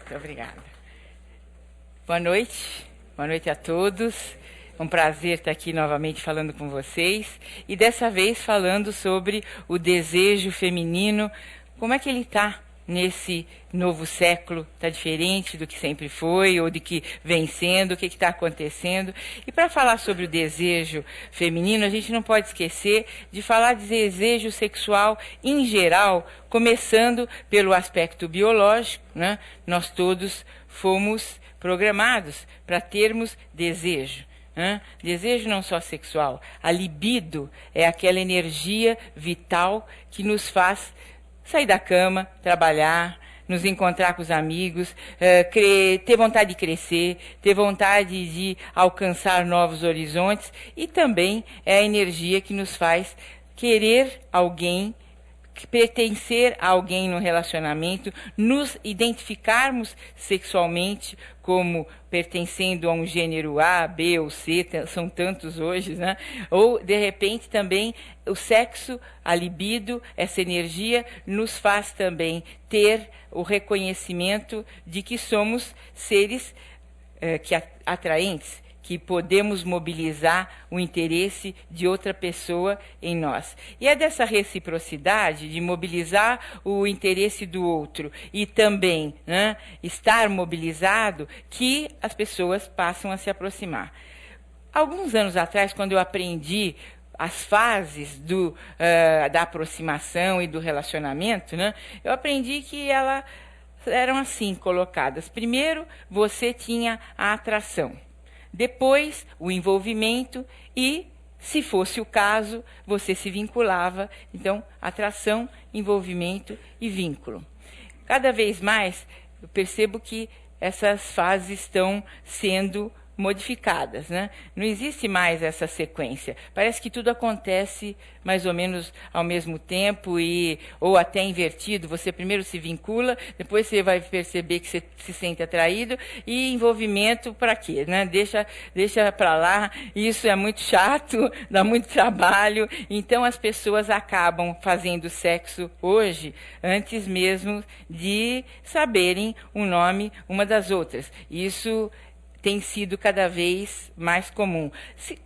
Muito obrigada. Boa noite a todos. É um prazer estar aqui novamente falando com vocês e dessa vez falando sobre o desejo feminino, como é que ele está nesse novo século, está diferente do que sempre foi ou do que vem sendo, o que está acontecendo. E para falar sobre o desejo feminino, a gente não pode esquecer de falar de desejo sexual em geral, começando pelo aspecto biológico, né? Nós todos fomos programados para termos desejo. Desejo não só sexual. A libido é aquela energia vital que nos faz sair da cama, trabalhar, nos encontrar com os amigos, ter vontade de crescer, ter vontade de alcançar novos horizontes, e também é a energia que nos faz querer alguém, pertencer a alguém no relacionamento, nos identificarmos sexualmente como pertencendo a um gênero A, B ou C, são tantos hoje, né? Ou, de repente, também o sexo, a libido, essa energia, nos faz também ter o reconhecimento de que somos seres atraentes, que podemos mobilizar o interesse de outra pessoa em nós. E é dessa reciprocidade de mobilizar o interesse do outro e também, né, estar mobilizado que as pessoas passam a se aproximar. Alguns anos atrás, quando eu aprendi as fases da aproximação e do relacionamento, né, eu aprendi que elas eram assim colocadas. Primeiro, você tinha a atração. Depois, o envolvimento e, se fosse o caso, você se vinculava. Então, atração, envolvimento e vínculo. Cada vez mais, eu percebo que essas fases estão sendo modificadas, né? Não existe mais essa sequência. Parece que tudo acontece mais ou menos ao mesmo tempo ou até invertido. Você primeiro se vincula, depois você vai perceber que você se sente atraído, e envolvimento para quê, né? Deixa para lá. Isso é muito chato, dá muito trabalho. Então as pessoas acabam fazendo sexo hoje antes mesmo de saberem o nome uma das outras. Isso tem sido cada vez mais comum.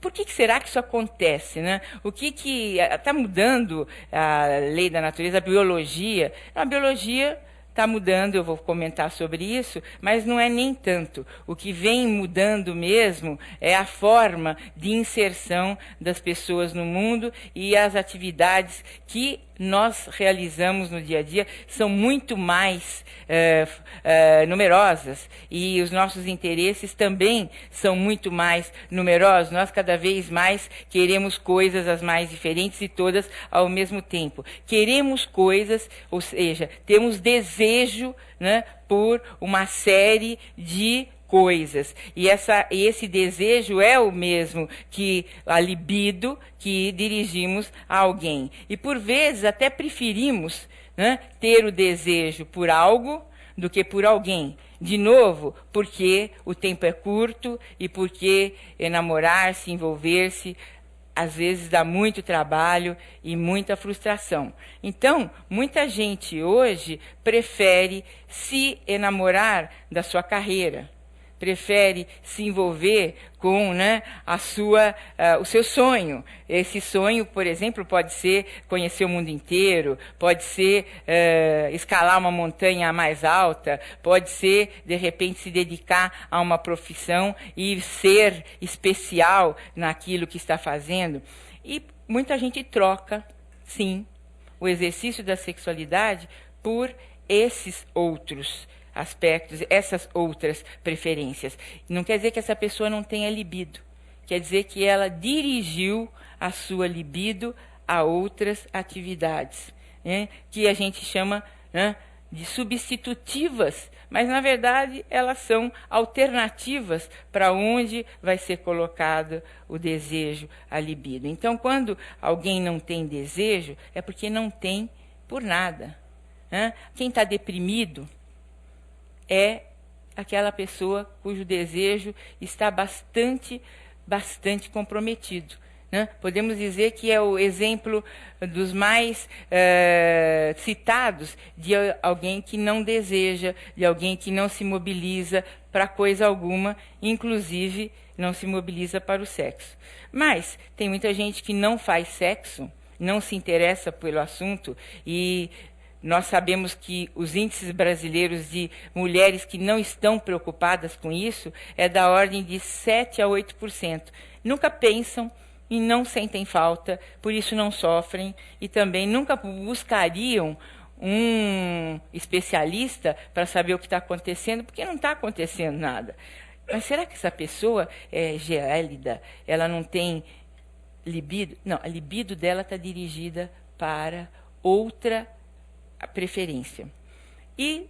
Por que será que isso acontece, né? O que está mudando a lei da natureza, a biologia? A biologia está mudando, eu vou comentar sobre isso, mas não é nem tanto. O que vem mudando mesmo é a forma de inserção das pessoas no mundo, e as atividades que nós realizamos no dia a dia são muito mais numerosas, e os nossos interesses também são muito mais numerosos. Nós cada vez mais queremos coisas as mais diferentes e todas ao mesmo tempo. Queremos coisas, ou seja, temos desejo, né, por uma série de coisas. E esse desejo é o mesmo que a libido que dirigimos a alguém. E, por vezes, até preferimos, né, ter o desejo por algo do que por alguém. De novo, porque o tempo é curto e porque enamorar-se, envolver-se, às vezes dá muito trabalho e muita frustração. Então, muita gente hoje prefere se enamorar da sua carreira, prefere se envolver com, né, o seu sonho. Esse sonho, por exemplo, pode ser conhecer o mundo inteiro, pode ser escalar uma montanha mais alta, pode ser, de repente, se dedicar a uma profissão e ser especial naquilo que está fazendo. E muita gente troca, sim, o exercício da sexualidade por esses outros aspectos, essas outras preferências. Não quer dizer que essa pessoa não tenha libido. Quer dizer que ela dirigiu a sua libido a outras atividades, né, que a gente chama, né, de substitutivas, mas, na verdade, elas são alternativas para onde vai ser colocado o desejo, a libido. Então, quando alguém não tem desejo, é porque não tem por nada, né? Quem está deprimido é aquela pessoa cujo desejo está bastante comprometido, né? Podemos dizer que é o exemplo dos mais citados de alguém que não deseja, de alguém que não se mobiliza para coisa alguma, inclusive não se mobiliza para o sexo. Mas tem muita gente que não faz sexo, não se interessa pelo assunto, e nós sabemos que os índices brasileiros de mulheres que não estão preocupadas com isso é da ordem de 7 a 8%. Nunca pensam e não sentem falta, por isso não sofrem, e também nunca buscariam um especialista para saber o que está acontecendo, porque não está acontecendo nada. Mas será que essa pessoa é gélida? Ela não tem libido? Não, a libido dela está dirigida para outra preferência. E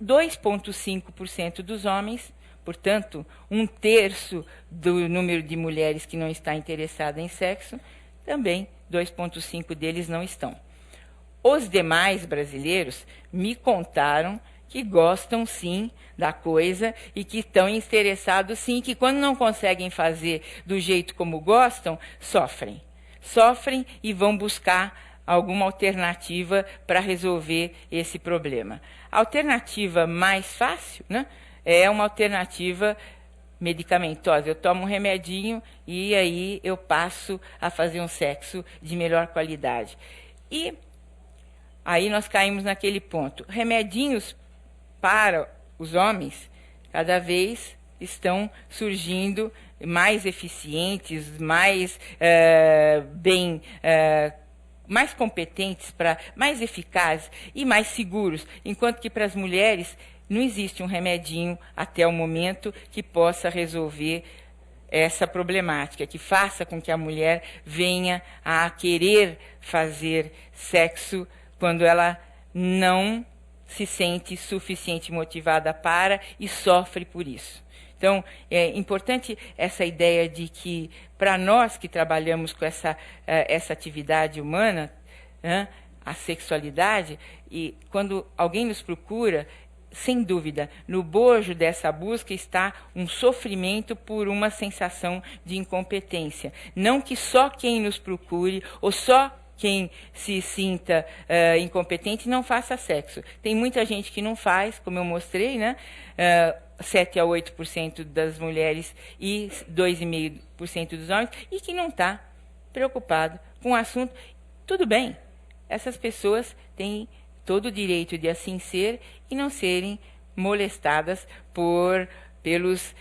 2,5% dos homens, portanto, 1/3 do número de mulheres que não está interessada em sexo, também 2,5% deles não estão. Os demais brasileiros me contaram que gostam sim da coisa e que estão interessados sim, que quando não conseguem fazer do jeito como gostam, sofrem. Sofrem e vão buscar alguma alternativa para resolver esse problema. A alternativa mais fácil, né, é uma alternativa medicamentosa. Eu tomo um remedinho e aí eu passo a fazer um sexo de melhor qualidade. E aí nós caímos naquele ponto. Remedinhos para os homens cada vez estão surgindo mais eficientes, mais mais competentes, mais eficazes e mais seguros, enquanto que para as mulheres não existe um remedinho até o momento que possa resolver essa problemática, que faça com que a mulher venha a querer fazer sexo quando ela não se sente suficiente motivada para e sofre por isso. Então, é importante essa ideia de que, para nós que trabalhamos com essa atividade humana, né, a sexualidade, e quando alguém nos procura, sem dúvida, no bojo dessa busca está um sofrimento por uma sensação de incompetência. Não que só quem nos procure, ou só quem se sinta incompetente não faça sexo. Tem muita gente que não faz, como eu mostrei, né? 7 a 8% das mulheres e 2,5% dos homens, e que não está preocupado com o assunto. Tudo bem, essas pessoas têm todo o direito de assim ser e não serem molestadas pelos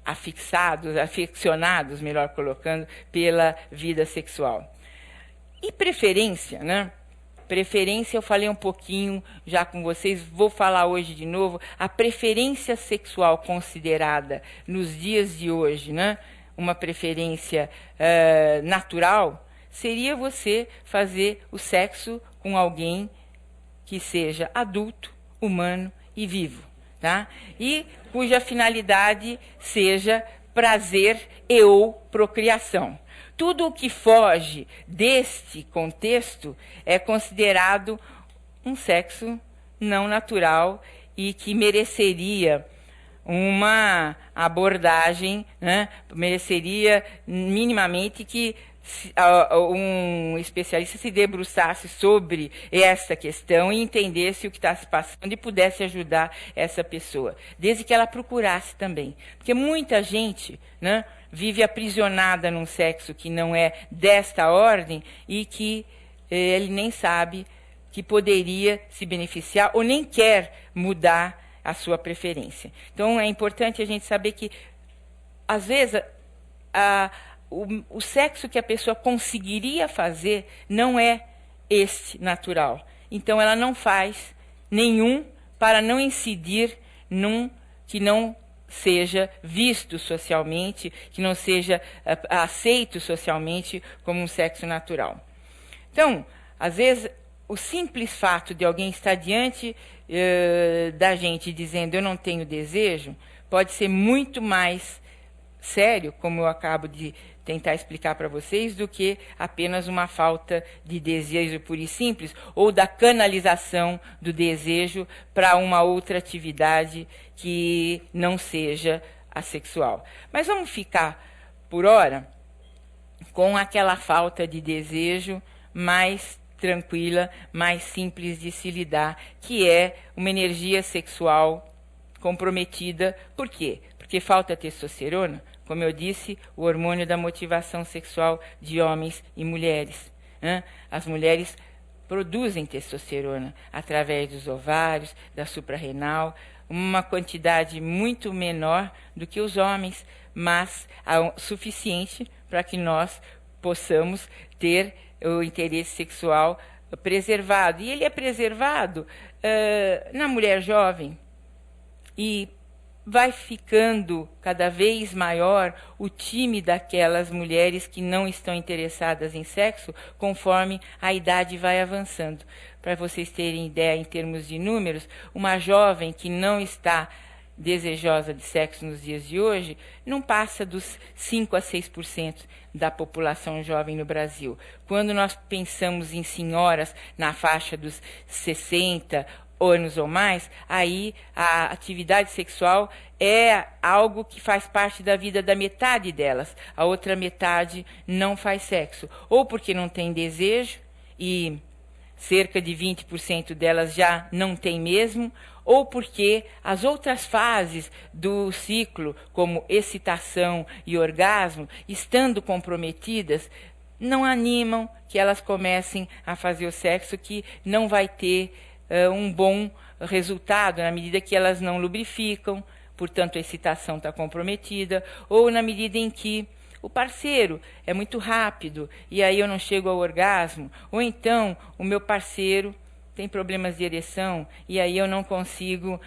aficionados, melhor colocando, pela vida sexual. E preferência, né? Preferência, eu falei um pouquinho já com vocês, vou falar hoje de novo. A preferência sexual considerada nos dias de hoje, né? Uma preferência natural, seria você fazer o sexo com alguém que seja adulto, humano e vivo, tá? E cuja finalidade seja prazer e ou procriação. Tudo o que foge deste contexto é considerado um sexo não natural e que mereceria uma abordagem, né? Mereceria minimamente que um especialista se debruçasse sobre essa questão e entendesse o que está se passando e pudesse ajudar essa pessoa, desde que ela procurasse também. Porque muita gente, né, vive aprisionada num sexo que não é desta ordem e que ele nem sabe que poderia se beneficiar ou nem quer mudar a sua preferência. Então, é importante a gente saber que, às vezes, o sexo que a pessoa conseguiria fazer não é este natural. Então, ela não faz nenhum para não incidir num que não seja visto socialmente, que não seja aceito socialmente como um sexo natural. Então, às vezes, o simples fato de alguém estar diante da gente dizendo eu não tenho desejo, pode ser muito mais sério, como eu acabo de tentar explicar para vocês, do que apenas uma falta de desejo pura e simples, ou da canalização do desejo para uma outra atividade que não seja a sexual. Mas vamos ficar, por hora, com aquela falta de desejo mais tranquila, mais simples de se lidar, que é uma energia sexual comprometida. Por quê? Porque falta testosterona, como eu disse, o hormônio da motivação sexual de homens e mulheres. As mulheres produzem testosterona através dos ovários, da suprarrenal, uma quantidade muito menor do que os homens, mas suficiente para que nós possamos ter o interesse sexual preservado. E ele é preservado na mulher jovem, e vai ficando cada vez maior o time daquelas mulheres que não estão interessadas em sexo conforme a idade vai avançando. Para vocês terem ideia em termos de números, uma jovem que não está desejosa de sexo nos dias de hoje não passa dos 5 a 6% da população jovem no Brasil. Quando nós pensamos em senhoras na faixa dos 60 anos ou mais, aí a atividade sexual é algo que faz parte da vida da metade delas. A outra metade não faz sexo, ou porque não tem desejo, e cerca de 20% delas já não tem mesmo, ou porque as outras fases do ciclo, como excitação e orgasmo, estando comprometidas, não animam que elas comecem a fazer o sexo, que não vai ter um bom resultado na medida que elas não lubrificam, portanto a excitação está comprometida, ou na medida em que o parceiro é muito rápido e aí eu não chego ao orgasmo, ou então o meu parceiro tem problemas de ereção e aí eu não consigo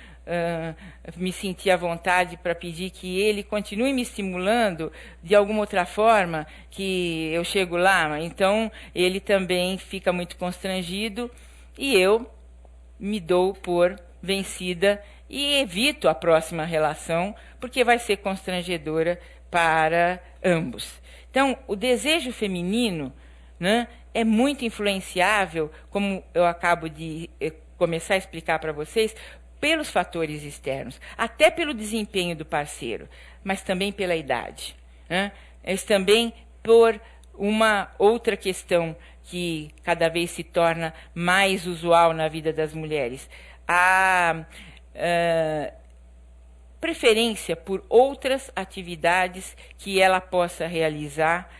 me sentir à vontade para pedir que ele continue me estimulando de alguma outra forma que eu chego lá. Então ele também fica muito constrangido e eu me dou por vencida e evito a próxima relação, porque vai ser constrangedora para ambos. Então, o desejo feminino, né, é muito influenciável, como eu acabo de começar a explicar para vocês, pelos fatores externos, até pelo desempenho do parceiro, mas também pela idade. Mas também por uma outra questão que cada vez se torna mais usual na vida das mulheres, a preferência por outras atividades que ela possa realizar,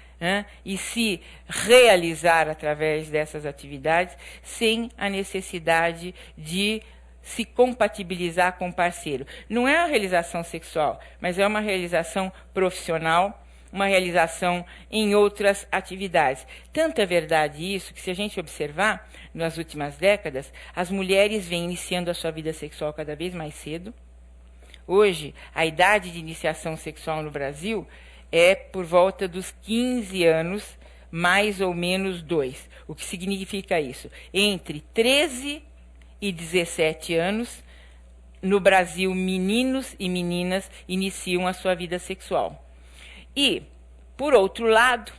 e se realizar através dessas atividades, sem a necessidade de se compatibilizar com o parceiro. Não é a realização sexual, mas é uma realização profissional, uma realização em outras atividades. Tanto é verdade isso que, se a gente observar, nas últimas décadas, as mulheres vêm iniciando a sua vida sexual cada vez mais cedo. Hoje, a idade de iniciação sexual no Brasil é por volta dos 15 anos, mais ou menos 2. O que significa isso? Entre 13 e 17 anos, no Brasil, meninos e meninas iniciam a sua vida sexual. E, por outro lado,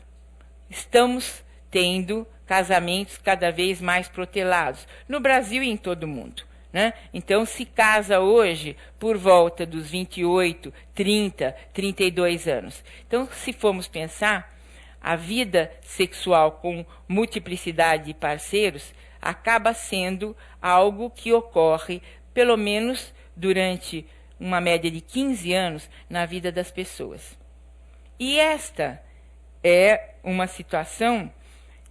estamos tendo casamentos cada vez mais protelados, no Brasil e em todo o mundo. Então, se casa hoje por volta dos 28, 30, 32 anos. Então, se formos pensar, a vida sexual com multiplicidade de parceiros acaba sendo algo que ocorre, pelo menos durante uma média de 15 anos, na vida das pessoas. E esta é uma situação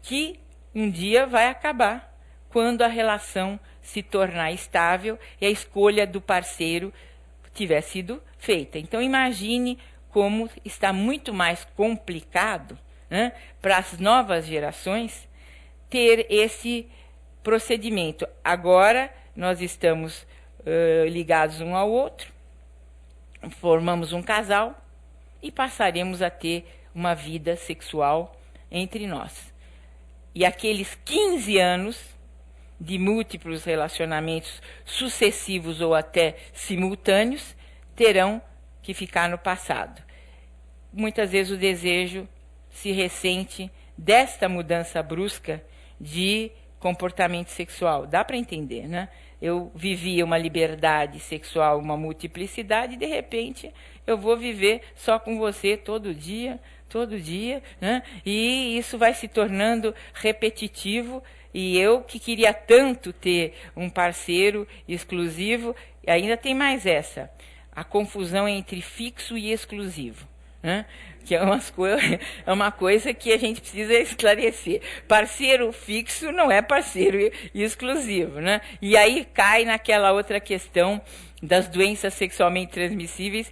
que um dia vai acabar, quando a relação se tornar estável e a escolha do parceiro tiver sido feita. Então, imagine como está muito mais complicado, para as novas gerações ter esse procedimento. Agora, nós estamos ligados um ao outro, formamos um casal e passaremos a ter uma vida sexual entre nós. E aqueles 15 anos de múltiplos relacionamentos sucessivos ou até simultâneos terão que ficar no passado. Muitas vezes o desejo se ressente desta mudança brusca de comportamento sexual. Dá para entender, eu vivia uma liberdade sexual, uma multiplicidade, e de repente eu vou viver só com você todo dia, né? E isso vai se tornando repetitivo, e eu que queria tanto ter um parceiro exclusivo, ainda tem mais essa, a confusão entre fixo e exclusivo, né? Que é uma coisa que a gente precisa esclarecer. Parceiro fixo não é parceiro exclusivo, né? E aí cai naquela outra questão das doenças sexualmente transmissíveis,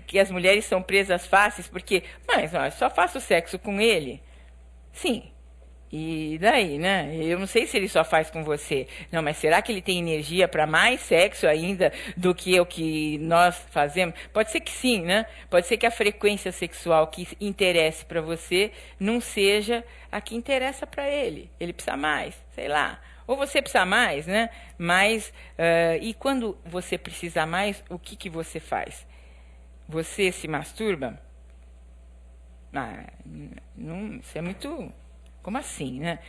que as mulheres são presas fáceis, porque, mas só faço sexo com ele. Sim. E daí, né? Eu não sei se ele só faz com você. Não, mas será que ele tem energia para mais sexo ainda do que o que nós fazemos? Pode ser que sim, né? Pode ser que a frequência sexual que interesse para você não seja a que interessa para ele. Ele precisa mais, sei lá. Ou você precisa mais, né? Mas, e quando você precisa mais, o que você faz? Você se masturba? Não, isso é muito... Como assim, né?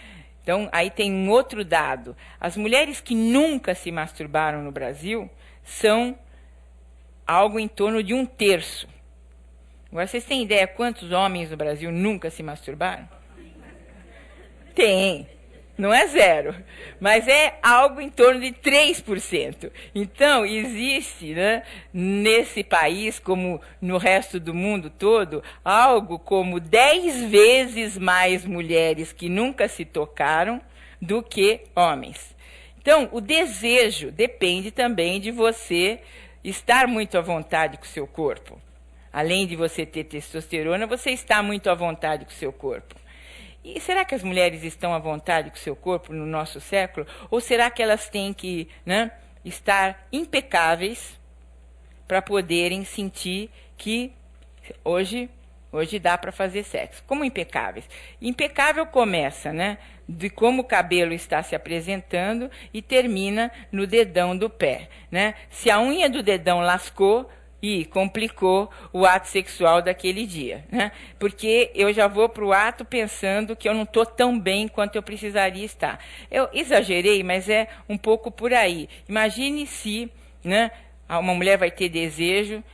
Então, aí tem um outro dado. As mulheres que nunca se masturbaram no Brasil são algo em torno de 1/3. Agora, vocês têm ideia quantos homens no Brasil nunca se masturbaram? Tem. Não é 0, mas é algo em torno de 3%. Então, existe, né, nesse país, como no resto do mundo todo, algo como 10 vezes mais mulheres que nunca se tocaram do que homens. Então, o desejo depende também de você estar muito à vontade com o seu corpo. Além de você ter testosterona, você está muito à vontade com o seu corpo. E será que as mulheres estão à vontade com o seu corpo no nosso século? Ou será que elas têm que, né, estar impecáveis para poderem sentir que hoje dá para fazer sexo? Como impecáveis? Impecável começa, né, de como o cabelo está se apresentando e termina no dedão do pé, né? Se a unha do dedão lascou, e complicou o ato sexual daquele dia, né? Porque eu já vou para o ato pensando que eu não estou tão bem quanto eu precisaria estar. Eu exagerei, mas é um pouco por aí. Imagine se, né, uma mulher vai ter desejo,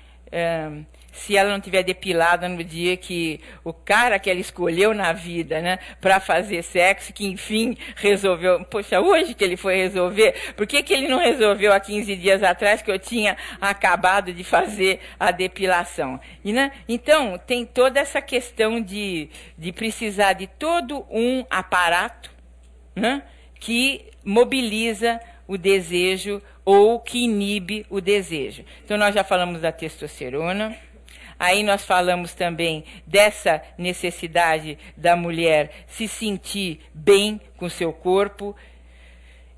se ela não tiver depilada no dia que o cara que ela escolheu na vida, né, para fazer sexo, que enfim resolveu, poxa, hoje que ele foi resolver, por que ele não resolveu há 15 dias atrás que eu tinha acabado de fazer a depilação? E, né, então, tem toda essa questão de precisar de todo um aparato, né, que mobiliza o desejo ou que inibe o desejo. Então, nós já falamos da testosterona. Aí nós falamos também dessa necessidade da mulher se sentir bem com seu corpo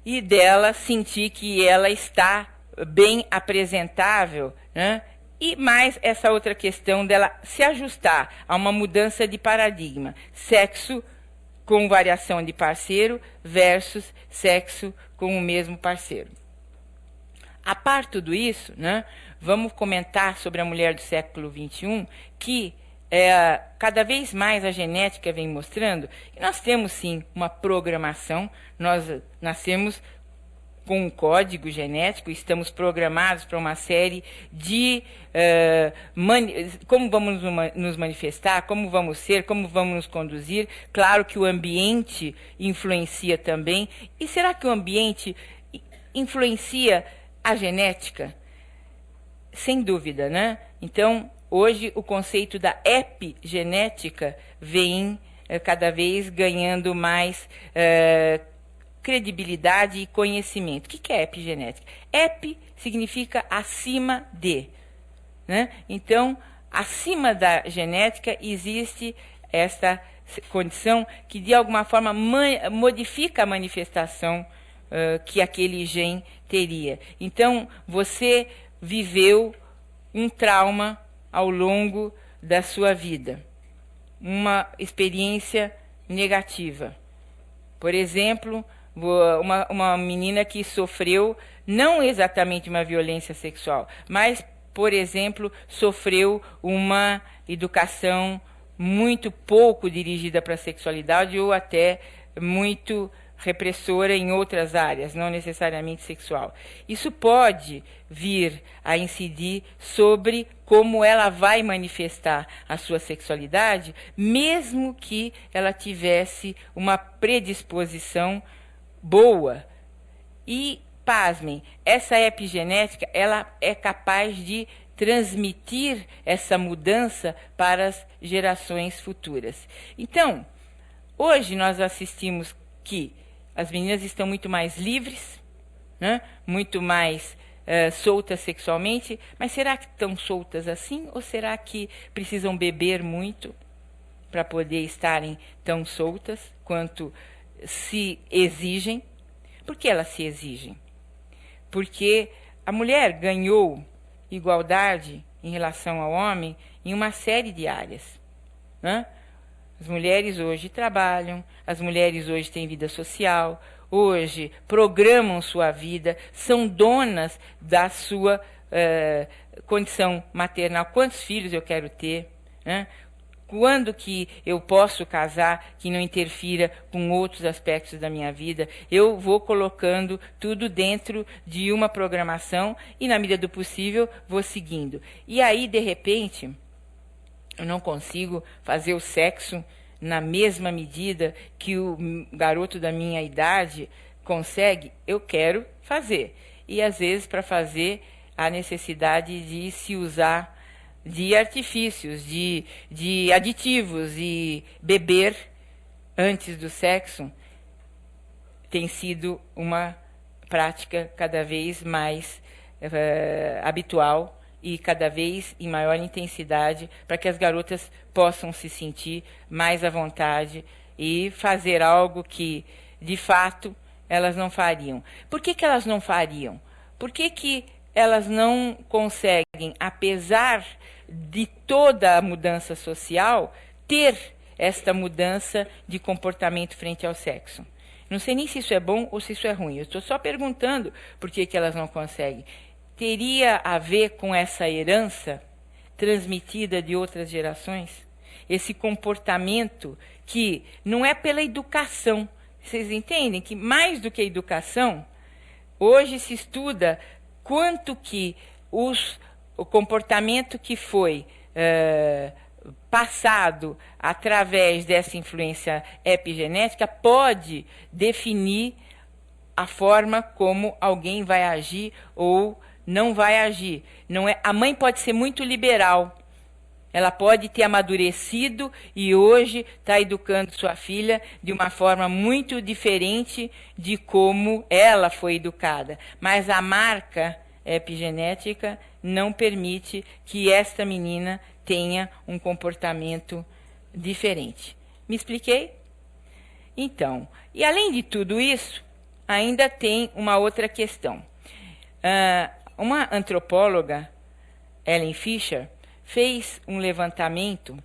e dela sentir que ela está bem apresentável, né? E mais essa outra questão dela se ajustar a uma mudança de paradigma. Sexo com variação de parceiro versus sexo com o mesmo parceiro. A par tudo isso, né, vamos comentar sobre a mulher do século XXI, que cada vez mais a genética vem mostrando que nós temos sim uma programação, nós nascemos com um código genético, estamos programados para uma série de como vamos nos manifestar, como vamos ser, como vamos nos conduzir. Claro que o ambiente influencia também. E será que o ambiente influencia a genética? Sem dúvida, né? Então, hoje o conceito da epigenética vem cada vez ganhando mais credibilidade e conhecimento. O que é epigenética? Epi significa acima de, né? Então, acima da genética existe esta condição que, de alguma forma, modifica a manifestação que aquele gene teria. Então, você viveu um trauma ao longo da sua vida, uma experiência negativa. Por exemplo, uma menina que sofreu não exatamente uma violência sexual, mas, por exemplo, sofreu uma educação muito pouco dirigida para a sexualidade ou até muito repressora em outras áreas, não necessariamente sexual. Isso pode vir a incidir sobre como ela vai manifestar a sua sexualidade, mesmo que ela tivesse uma predisposição boa. E, pasmem, essa epigenética, ela é capaz de transmitir essa mudança para as gerações futuras. Então, hoje nós assistimos que as meninas estão muito mais livres, né? Muito mais soltas sexualmente, mas será que estão soltas assim? Ou será que precisam beber muito para poder estarem tão soltas quanto se exigem? Por que elas se exigem? Porque a mulher ganhou igualdade em relação ao homem em uma série de áreas, né? As mulheres hoje trabalham, as mulheres hoje têm vida social, hoje programam sua vida, são donas da sua condição maternal. Quantos filhos eu quero ter, né? Quando que eu posso casar que não interfira com outros aspectos da minha vida? Eu vou colocando tudo dentro de uma programação e, na medida do possível, vou seguindo. E aí, de repente, eu não consigo fazer o sexo na mesma medida que o garoto da minha idade consegue. Eu quero fazer. E, às vezes, para fazer, há necessidade de se usar de artifícios, de aditivos, e beber antes do sexo tem sido uma prática cada vez mais habitual e cada vez em maior intensidade para que as garotas possam se sentir mais à vontade e fazer algo que, de fato, elas não fariam. Por que elas não fariam? Por que elas não conseguem, apesar de toda a mudança social, ter esta mudança de comportamento frente ao sexo? Não sei nem se isso é bom ou se isso é ruim. Eu estou só perguntando por que elas não conseguem. Teria a ver com essa herança transmitida de outras gerações? Esse comportamento que não é pela educação. Vocês entendem que mais do que a educação, hoje se estuda quanto que o comportamento que foi passado através dessa influência epigenética pode definir a forma como alguém vai agir ou não vai agir. Não é, a mãe pode ser muito liberal. Ela pode ter amadurecido e hoje está educando sua filha de uma forma muito diferente de como ela foi educada. Mas a marca epigenética não permite que esta menina tenha um comportamento diferente. Me expliquei? Então, e além de tudo isso, ainda tem uma outra questão. Uma antropóloga, Ellen Fisher, fez um levantamento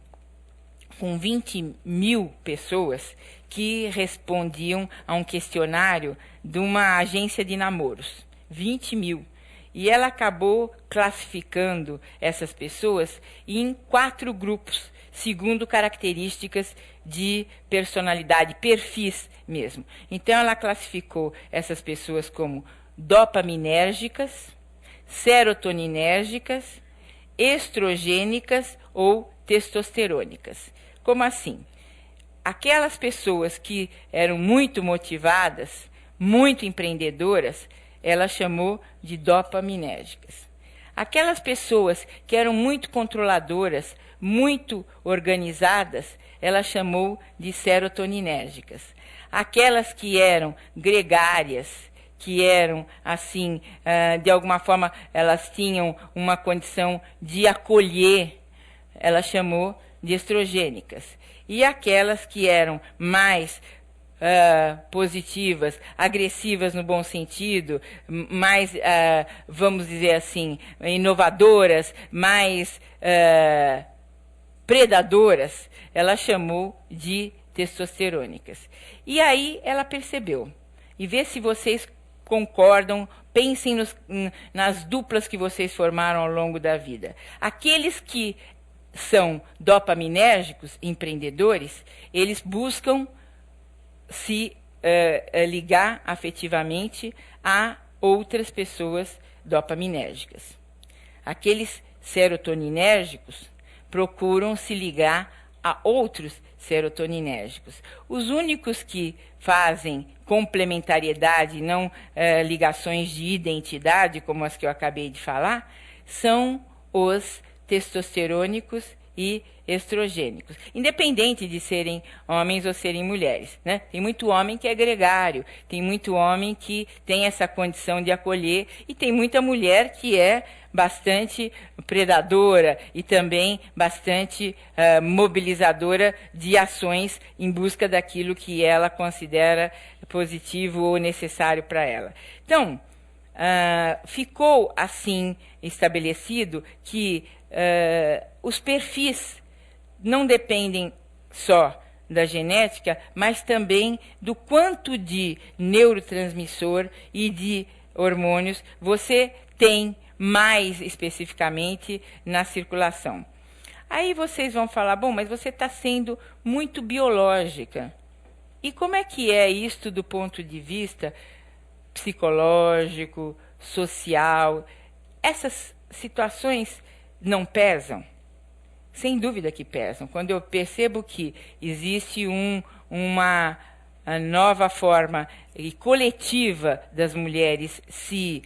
com 20 mil pessoas que respondiam a um questionário de uma agência de namoros. 20 mil. E ela acabou classificando essas pessoas em 4 grupos, segundo características de personalidade, perfis mesmo. Então, ela classificou essas pessoas como dopaminérgicas, serotoninérgicas, estrogênicas ou testosterônicas. Como assim? Aquelas pessoas que eram muito motivadas, muito empreendedoras, ela chamou de dopaminérgicas. Aquelas pessoas que eram muito controladoras, muito organizadas, ela chamou de serotoninérgicas. Aquelas que eram gregárias, que eram, assim, de alguma forma, elas tinham uma condição de acolher, ela chamou de estrogênicas. E aquelas que eram mais positivas, agressivas no bom sentido, mais, vamos dizer assim, inovadoras, mais predadoras, ela chamou de testosterônicas. E aí ela percebeu, e vê se vocês concordam, pensem nas duplas que vocês formaram ao longo da vida. Aqueles que são dopaminérgicos, empreendedores, eles buscam se ligar afetivamente a outras pessoas dopaminérgicas. Aqueles serotoninérgicos procuram se ligar a outros serotoninérgicos. Os únicos que fazem complementariedade, não ligações de identidade, como as que eu acabei de falar, são os testosterônicos e estrogênicos, independente de serem homens ou serem mulheres, né? Tem muito homem que é gregário, tem muito homem que tem essa condição de acolher e tem muita mulher que é bastante predadora e também bastante mobilizadora de ações em busca daquilo que ela considera positivo ou necessário para ela. Então, ficou assim estabelecido que os perfis não dependem só da genética, mas também do quanto de neurotransmissor e de hormônios você tem mais especificamente na circulação. Aí vocês vão falar, bom, mas você está sendo muito biológica. E como é que é isto do ponto de vista psicológico, social? Essas situações não pesam? Sem dúvida que pesam. Quando eu percebo que existe uma nova forma e coletiva das mulheres se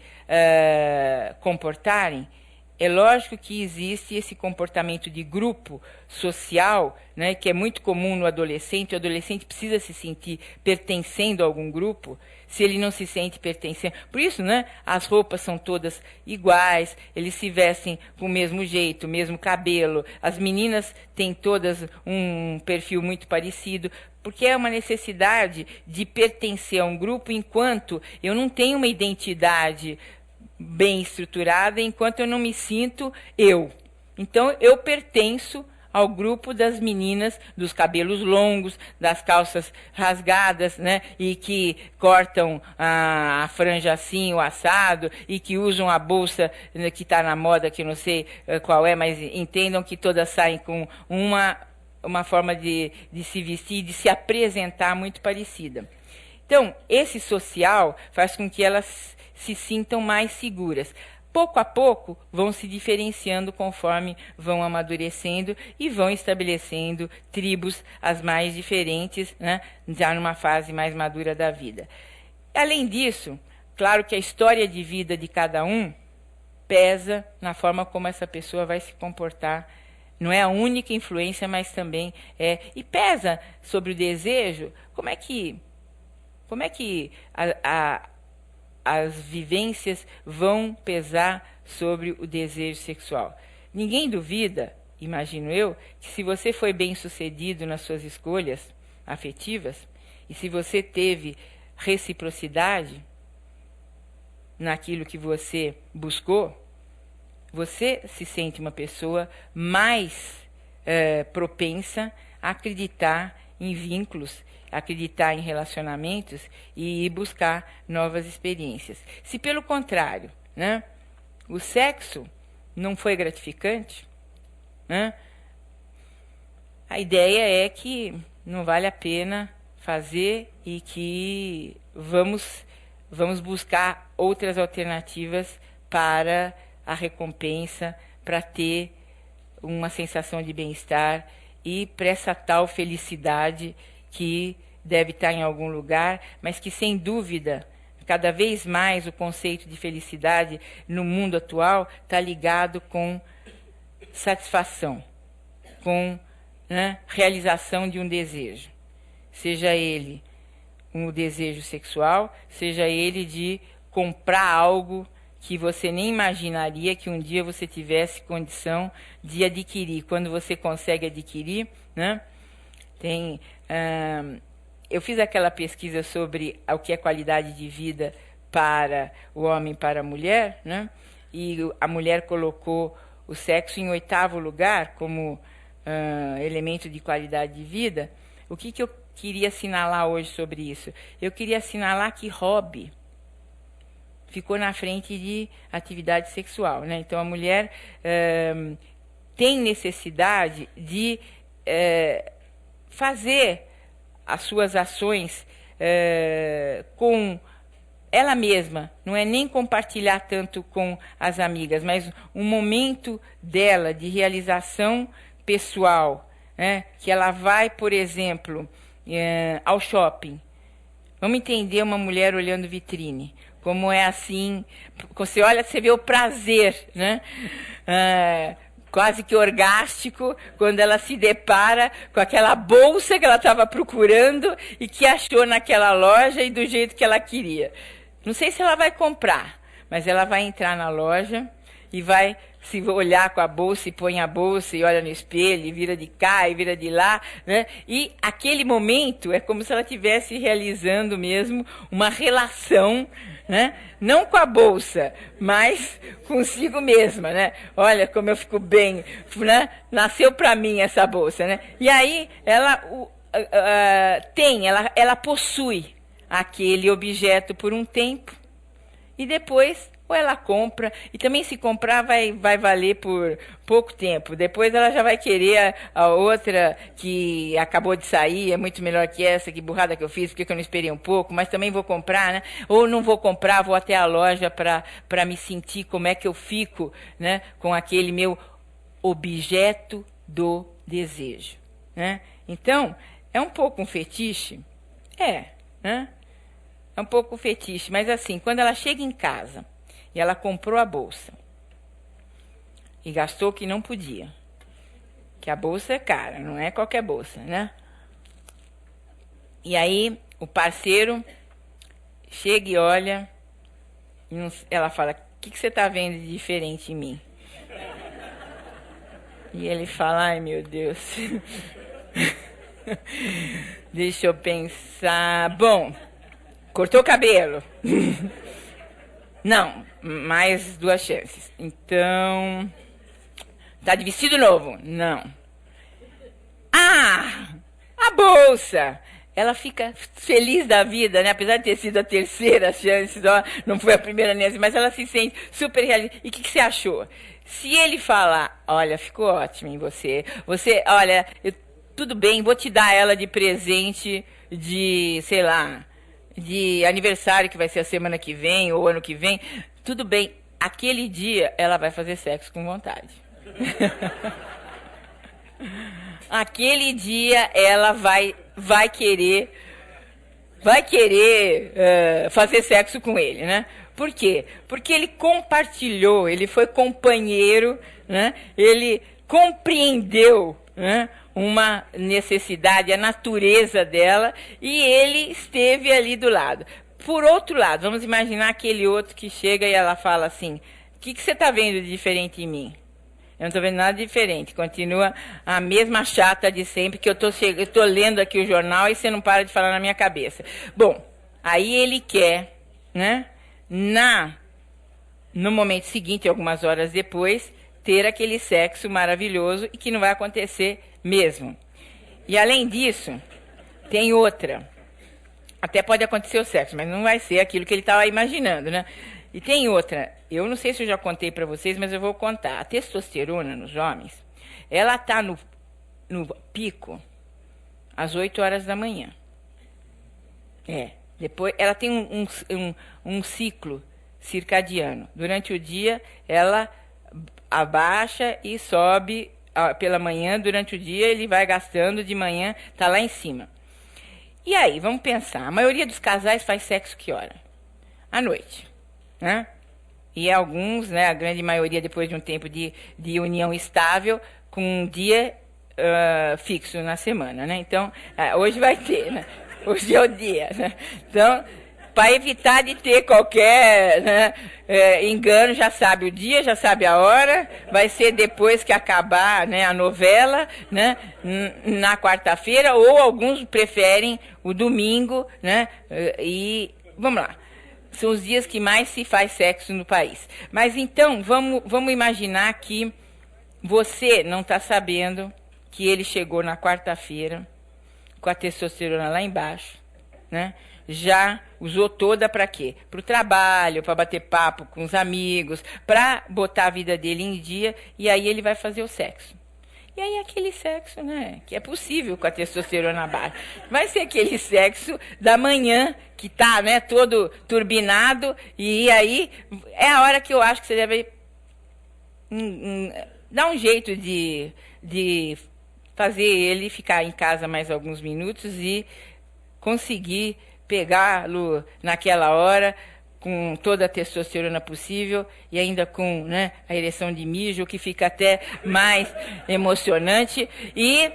comportarem, é lógico que existe esse comportamento de grupo social, né, que é muito comum no adolescente. O adolescente precisa se sentir pertencendo a algum grupo. Se ele não se sente pertencendo... Por isso, né, as roupas são todas iguais, eles se vestem com o mesmo jeito, o mesmo cabelo. As meninas têm todas um perfil muito parecido, porque é uma necessidade de pertencer a um grupo enquanto eu não tenho uma identidade bem estruturada, enquanto eu não me sinto eu. Então, eu pertenço ao grupo das meninas dos cabelos longos, das calças rasgadas, né, e que cortam a franja assim, o assado, e que usam a bolsa, né, que está na moda, que eu não sei qual é, mas entendam que todas saem com uma forma de se vestir, de se apresentar muito parecida. Então, esse social faz com que elas se sintam mais seguras. Pouco a pouco, vão se diferenciando conforme vão amadurecendo e vão estabelecendo tribos as mais diferentes, né, já numa fase mais madura da vida. Além disso, claro que a história de vida de cada um pesa na forma como essa pessoa vai se comportar. Não é a única influência, mas também é. E pesa sobre o desejo. Como é que as vivências vão pesar sobre o desejo sexual? Ninguém duvida, imagino eu, que se você foi bem-sucedido nas suas escolhas afetivas e se você teve reciprocidade naquilo que você buscou, você se sente uma pessoa mais propensa a acreditar em vínculos, acreditar em relacionamentos e buscar novas experiências. Se, pelo contrário, né, o sexo não foi gratificante, né, a ideia é que não vale a pena fazer e que vamos buscar outras alternativas para a recompensa, para ter uma sensação de bem-estar e para essa tal felicidade que deve estar em algum lugar, mas que, sem dúvida, cada vez mais o conceito de felicidade no mundo atual está ligado com satisfação, com, né, realização de um desejo. Seja ele um desejo sexual, seja ele de comprar algo que você nem imaginaria que um dia você tivesse condição de adquirir. Quando você consegue adquirir, né? Eu fiz aquela pesquisa sobre o que é qualidade de vida para o homem e para a mulher, né? E a mulher colocou o sexo em 8º lugar como elemento de qualidade de vida. O que eu queria assinalar hoje sobre isso? Eu queria assinalar que hobby ficou na frente de atividade sexual, né? Então, a mulher tem necessidade de fazer as suas ações com ela mesma, não é nem compartilhar tanto com as amigas, mas um momento dela de realização pessoal, né? Que ela vai, por exemplo, ao shopping. Vamos entender uma mulher olhando vitrine, como é assim, você olha, você vê o prazer, né? Quase que orgástico, quando ela se depara com aquela bolsa que ela estava procurando e que achou naquela loja e do jeito que ela queria. Não sei se ela vai comprar, mas ela vai entrar na loja e vai se olhar com a bolsa e põe a bolsa e olha no espelho e vira de cá e vira de lá, né? E aquele momento é como se ela estivesse realizando mesmo uma relação, né? Não com a bolsa, mas consigo mesma, né? Olha como eu fico bem, né? Nasceu para mim essa bolsa, né? E aí ela ela possui aquele objeto por um tempo e depois ou ela compra, e também se comprar vai valer por pouco tempo. Depois ela já vai querer a outra que acabou de sair, é muito melhor que essa, que burrada que eu fiz, porque eu não esperei um pouco, mas também vou comprar, né? Ou não vou comprar, vou até a loja para me sentir como é que eu fico, né? Com aquele meu objeto do desejo, né? Então, é um pouco um fetiche? Né? É um pouco um fetiche, mas assim, quando ela chega em casa, e ela comprou a bolsa. E gastou o que não podia. Que a bolsa é cara, não é qualquer bolsa, né? E aí, o parceiro chega e olha. E ela fala, o que você está vendo de diferente em mim? E ele fala, ai meu Deus. Deixa eu pensar. Bom, cortou o cabelo. Não, mais 2 chances. Então, tá de vestido novo? Não. Ah, a bolsa! Ela fica feliz da vida, né? Apesar de ter sido a 3ª chance, não foi a primeira nem assim, mas ela se sente super realizada. E o que você achou? Se ele falar, olha, ficou ótimo em você. Olha, tudo bem, vou te dar ela de presente de, sei lá, de aniversário que vai ser a semana que vem ou ano que vem, tudo bem, aquele dia ela vai fazer sexo com vontade. Aquele dia ela vai querer fazer sexo com ele, né? Por quê? Porque ele compartilhou, ele foi companheiro, né? Ele compreendeu, né? Uma necessidade, a natureza dela, e ele esteve ali do lado. Por outro lado, vamos imaginar aquele outro que chega e ela fala assim, o que você está vendo de diferente em mim? Eu não estou vendo nada diferente, continua a mesma chata de sempre, que eu estou lendo aqui o jornal e você não para de falar na minha cabeça. Bom, aí ele quer, né, no momento seguinte, algumas horas depois, ter aquele sexo maravilhoso e que não vai acontecer mesmo. E além disso, tem outra. Até pode acontecer o sexo, mas não vai ser aquilo que ele estava imaginando, né? E tem outra. Eu não sei se eu já contei para vocês, mas eu vou contar. A testosterona nos homens, ela está no pico às 8 horas da manhã. Depois, ela tem um ciclo circadiano. Durante o dia, ela abaixa e sobe pela manhã. Durante o dia, ele vai gastando, de manhã está lá em cima. E aí, vamos pensar. A maioria dos casais faz sexo que hora? À noite, né? E alguns, né, a grande maioria, depois de um tempo de união estável, com um dia fixo na semana, né? Então, hoje vai ter, né? Hoje é o dia, né? Então, para evitar de ter qualquer, né, engano, já sabe o dia, já sabe a hora, vai ser depois que acabar, né, a novela, né, na quarta-feira, ou alguns preferem o domingo, né, e vamos lá. São os dias que mais se faz sexo no país. Mas então, vamos imaginar que você não está sabendo que ele chegou na quarta-feira com a testosterona lá embaixo, né? Já usou toda para quê? Para o trabalho, para bater papo com os amigos, para botar a vida dele em dia, e aí ele vai fazer o sexo. E aí aquele sexo, né, que é possível com a testosterona baixa. Vai ser aquele sexo da manhã, que tá, né, todo turbinado, e aí é a hora que eu acho que você deve dar um jeito de fazer ele ficar em casa mais alguns minutos e conseguir pegá-lo naquela hora, com toda a testosterona possível e ainda com, né, a ereção de mijo, que fica até mais emocionante. E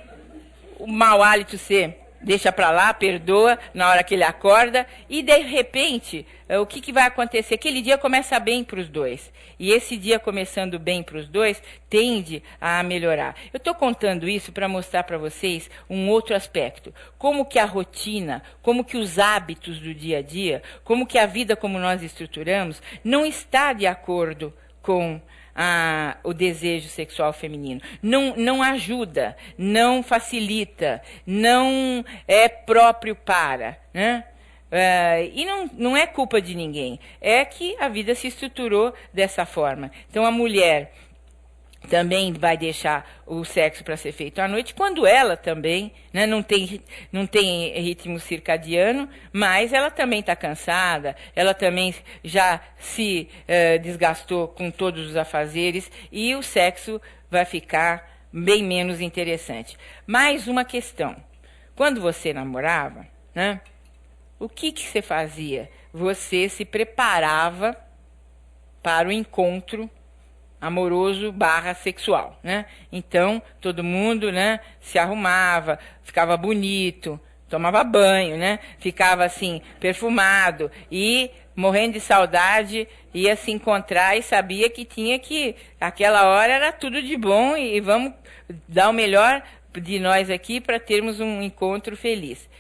o mau hálito você deixa para lá, perdoa na hora que ele acorda e, de repente, o que vai acontecer? Aquele dia começa bem para os dois. E esse dia começando bem para os dois tende a melhorar. Eu estou contando isso para mostrar para vocês um outro aspecto. Como que a rotina, como que os hábitos do dia a dia, como que a vida como nós estruturamos, não está de acordo com o desejo sexual feminino. Não ajuda, não facilita, não é próprio para, né? E não é culpa de ninguém, é que a vida se estruturou dessa forma. Então a mulher também vai deixar o sexo para ser feito à noite, quando ela também, né, não tem ritmo circadiano, mas ela também está cansada, ela também já se desgastou com todos os afazeres e o sexo vai ficar bem menos interessante. Mais uma questão. Quando você namorava, né, o que você fazia? Você se preparava para o encontro amoroso / sexual, né? Então, todo mundo, né, se arrumava, ficava bonito, tomava banho, né? Ficava assim, perfumado e morrendo de saudade, ia se encontrar e sabia que tinha que, aquela hora era tudo de bom e vamos dar o melhor de nós aqui para termos um encontro feliz.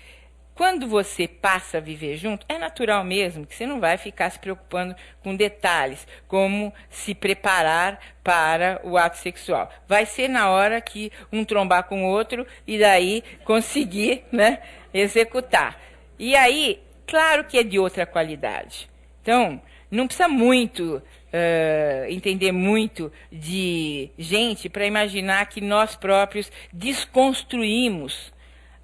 Quando você passa a viver junto, é natural mesmo que você não vai ficar se preocupando com detalhes, como se preparar para o ato sexual. Vai ser na hora que um trombar com o outro e daí conseguir, né, executar. E aí, claro que é de outra qualidade. Então, não precisa muito entender muito de gente para imaginar que nós próprios desconstruímos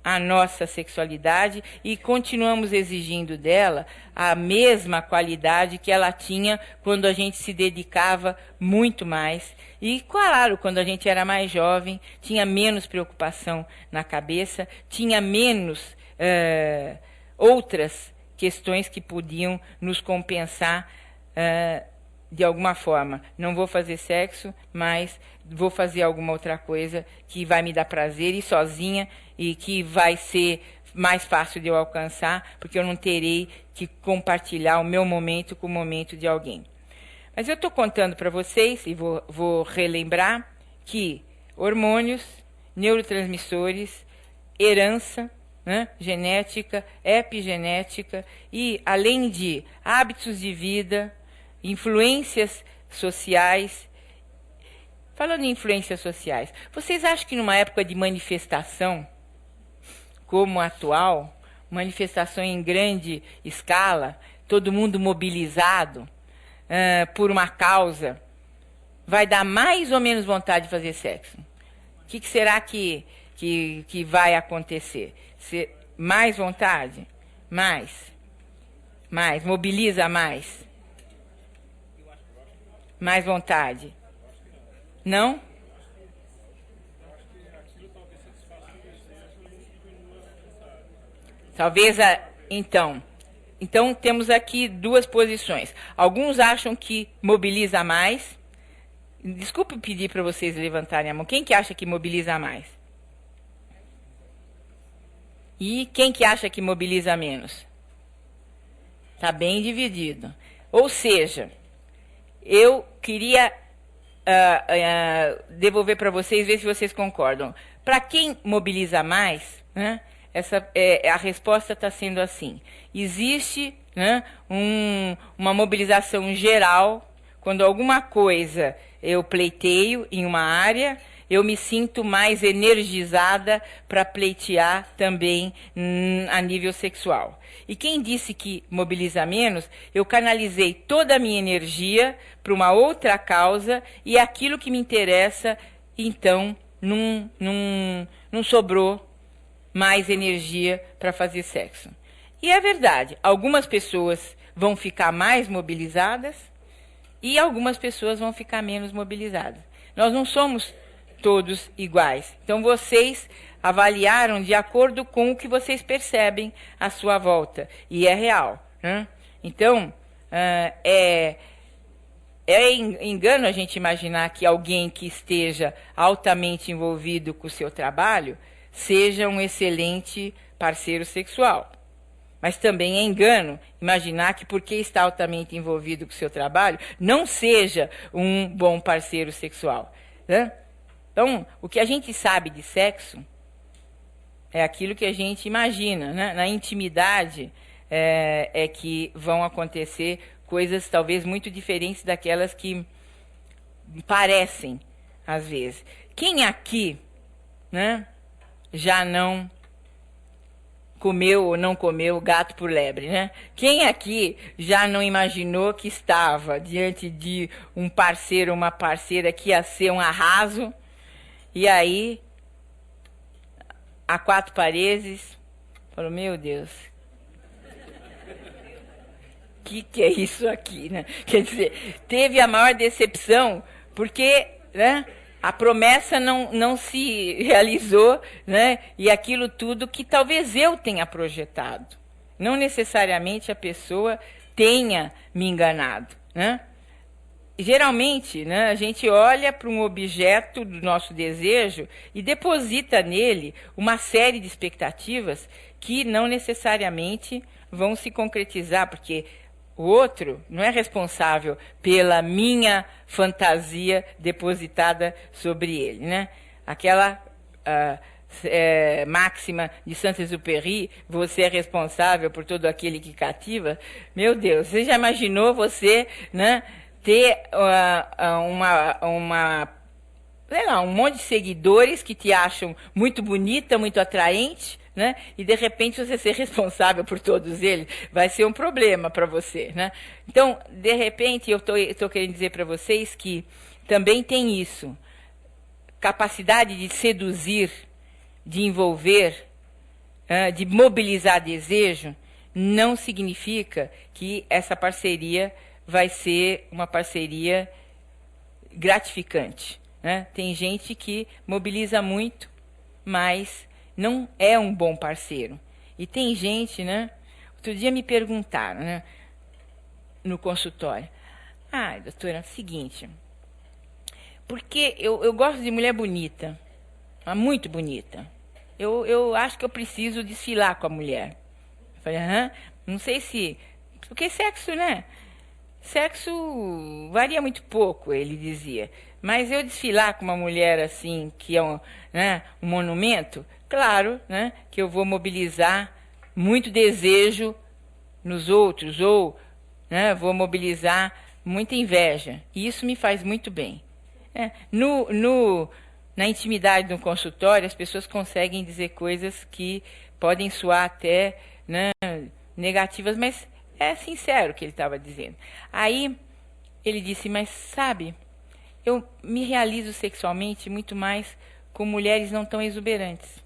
a nossa sexualidade e continuamos exigindo dela a mesma qualidade que ela tinha quando a gente se dedicava muito mais. E, claro, quando a gente era mais jovem, tinha menos preocupação na cabeça, tinha menos outras questões que podiam nos compensar de alguma forma. Não vou fazer sexo, mas vou fazer alguma outra coisa que vai me dar prazer e sozinha e que vai ser mais fácil de eu alcançar, porque eu não terei que compartilhar o meu momento com o momento de alguém. Mas eu estou contando para vocês, e vou relembrar, que hormônios, neurotransmissores, herança, né, genética, epigenética e, além de hábitos de vida, influências sociais. Falando em influências sociais, vocês acham que numa época de manifestação como a atual, manifestação em grande escala, todo mundo mobilizado por uma causa, vai dar mais ou menos vontade de fazer sexo? O que será que vai acontecer? Mais vontade? Mais? Mobiliza mais? Mais vontade? Não? Talvez então temos aqui duas posições. Alguns acham que mobiliza mais. Desculpe pedir para vocês levantarem a mão. Quem que acha que mobiliza mais? E quem que acha que mobiliza menos? Está bem dividido. Ou seja, eu queria devolver para vocês, ver se vocês concordam. Para quem mobiliza mais, né, a resposta está sendo assim. Existe, né, uma mobilização geral, quando alguma coisa eu pleiteio em uma área, eu me sinto mais energizada para pleitear também a nível sexual. E quem disse que mobiliza menos, eu canalizei toda a minha energia para uma outra causa e aquilo que me interessa, então, não sobrou mais energia para fazer sexo. E é verdade, algumas pessoas vão ficar mais mobilizadas e algumas pessoas vão ficar menos mobilizadas. Nós não somos todos iguais. Então, vocês avaliaram de acordo com o que vocês percebem à sua volta. E é real, né? Então, é engano a gente imaginar que alguém que esteja altamente envolvido com o seu trabalho seja um excelente parceiro sexual. Mas também é engano imaginar que porque está altamente envolvido com o seu trabalho, não seja um bom parceiro sexual, né? Então, o que a gente sabe de sexo é aquilo que a gente imagina, né? Na intimidade é que vão acontecer coisas talvez muito diferentes daquelas que parecem, às vezes. Quem aqui, né, já não comeu ou não comeu gato por lebre, né? Quem aqui já não imaginou que estava diante de um parceiro ou uma parceira que ia ser um arraso, e aí, a quatro paredes, falou, meu Deus, que é isso aqui, né? Quer dizer, teve a maior decepção, porque, né, a promessa não se realizou, né? E aquilo tudo que talvez eu tenha projetado. Não necessariamente a pessoa tenha me enganado, né? Geralmente, né, a gente olha para um objeto do nosso desejo e deposita nele uma série de expectativas que não necessariamente vão se concretizar, porque o outro não é responsável pela minha fantasia depositada sobre ele, né? Aquela máxima de Saint-Exupéry, você é responsável por todo aquele que cativa. Meu Deus, você já imaginou você, né, ter sei lá, um monte de seguidores que te acham muito bonita, muito atraente, né? E de repente você ser responsável por todos eles vai ser um problema para você, né? Então, de repente, eu estou querendo dizer para vocês que também tem isso. Capacidade de seduzir, de envolver, de mobilizar desejo, não significa que essa parceria vai ser uma parceria gratificante, né? Tem gente que mobiliza muito, mas não é um bom parceiro. E tem gente, né? Outro dia me perguntaram, né, no consultório, doutora, é o seguinte, porque eu gosto de mulher bonita, mas muito bonita. Eu acho que eu preciso desfilar com a mulher. Eu falei, não sei se... Porque sexo, né? Sexo varia muito pouco, ele dizia. Mas eu desfilar com uma mulher assim, que é um monumento, claro, né, que eu vou mobilizar muito desejo nos outros, ou, né, vou mobilizar muita inveja. E isso me faz muito bem. Na intimidade do consultório, as pessoas conseguem dizer coisas que podem soar até, né, negativas, mas é sincero o que ele estava dizendo. Aí ele disse, mas sabe, eu me realizo sexualmente muito mais com mulheres não tão exuberantes.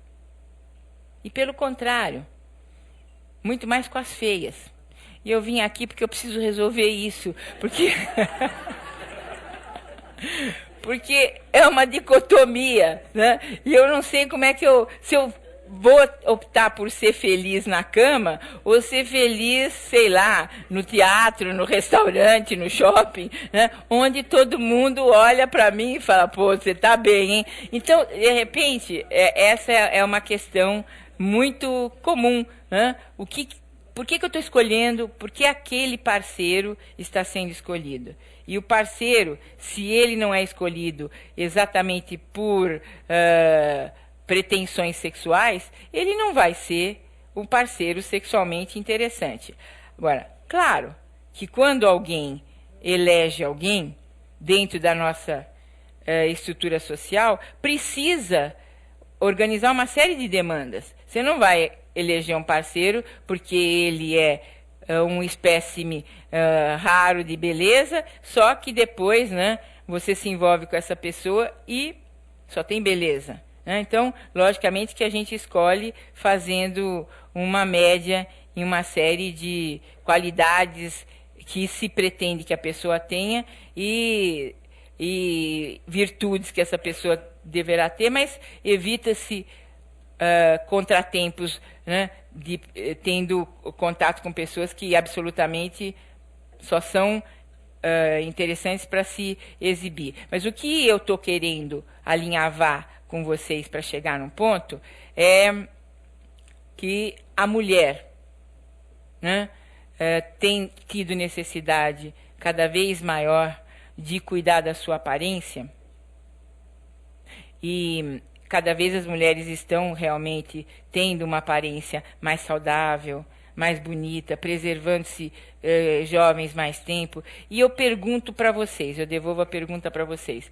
E pelo contrário, muito mais com as feias. E eu vim aqui porque eu preciso resolver isso, porque porque é uma dicotomia, né? E eu não sei como é que se eu vou optar por ser feliz na cama ou ser feliz, sei lá, no teatro, no restaurante, no shopping, né? Onde todo mundo olha para mim e fala, pô, você tá bem, hein? Então, de repente, essa é uma questão muito comum, né? Por que eu estou escolhendo? Por que aquele parceiro está sendo escolhido? E o parceiro, se ele não é escolhido exatamente por pretensões sexuais, ele não vai ser um parceiro sexualmente interessante. Agora, claro que quando alguém elege alguém dentro da nossa estrutura social, precisa organizar uma série de demandas. Você não vai eleger um parceiro porque ele é um espécime raro de beleza, só que depois, né, você se envolve com essa pessoa e só tem beleza. Né? Então, logicamente que a gente escolhe fazendo uma média em uma série de qualidades que se pretende que a pessoa tenha e virtudes que essa pessoa deverá ter, mas evita-se contratempos, né, tendo contato com pessoas que absolutamente só são interessantes para se exibir. Mas o que eu estou querendo alinhavar com vocês para chegar num ponto é que a mulher, né, tem tido necessidade cada vez maior de cuidar da sua aparência e cada vez as mulheres estão realmente tendo uma aparência mais saudável, mais bonita, preservando-se jovens mais tempo. E eu pergunto para vocês, eu devolvo a pergunta para vocês.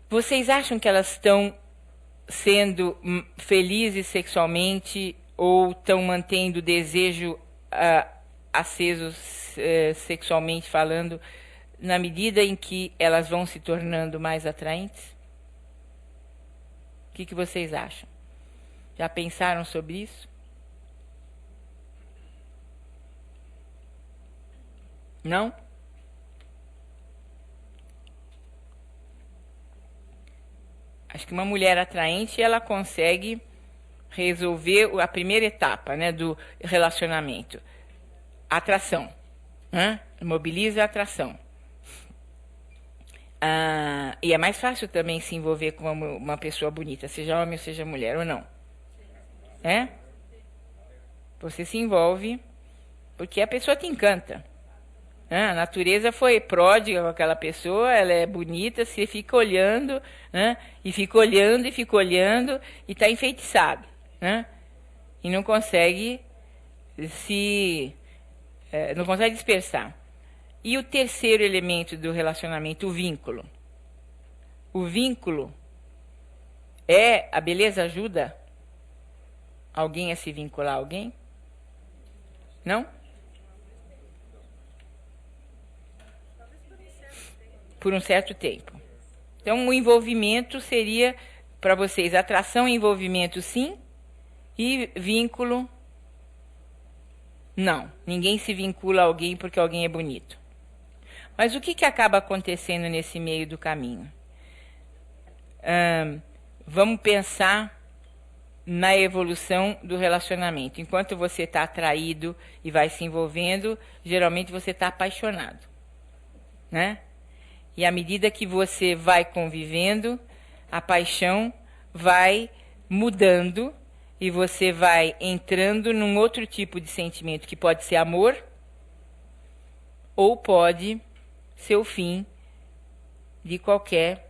Vocês acham que elas estão sendo felizes sexualmente ou estão mantendo o desejo aceso sexualmente falando na medida em que elas vão se tornando mais atraentes? O que vocês acham? Já pensaram sobre isso? Não? Acho que uma mulher atraente, ela consegue resolver a primeira etapa, né, do relacionamento. Atração. Né? Mobiliza a atração. E é mais fácil também se envolver com uma pessoa bonita, seja homem ou seja mulher, ou não? É? Você se envolve porque a pessoa te encanta. A natureza foi pródiga com aquela pessoa, ela é bonita, você fica olhando, né? E fica olhando, e fica olhando, e está enfeitiçado. Né? E não consegue não consegue dispersar. E o terceiro elemento do relacionamento, o vínculo. O vínculo a beleza ajuda alguém a se vincular a alguém? Não? Por um certo tempo. Então, o envolvimento seria, para vocês, atração e envolvimento, sim, e vínculo, não. Ninguém se vincula a alguém porque alguém é bonito. Mas o que acaba acontecendo nesse meio do caminho? Vamos pensar na evolução do relacionamento. Enquanto você está atraído e vai se envolvendo, geralmente você está apaixonado. Né? E à medida que você vai convivendo, a paixão vai mudando e você vai entrando num outro tipo de sentimento, que pode ser amor ou pode ser o fim de qualquer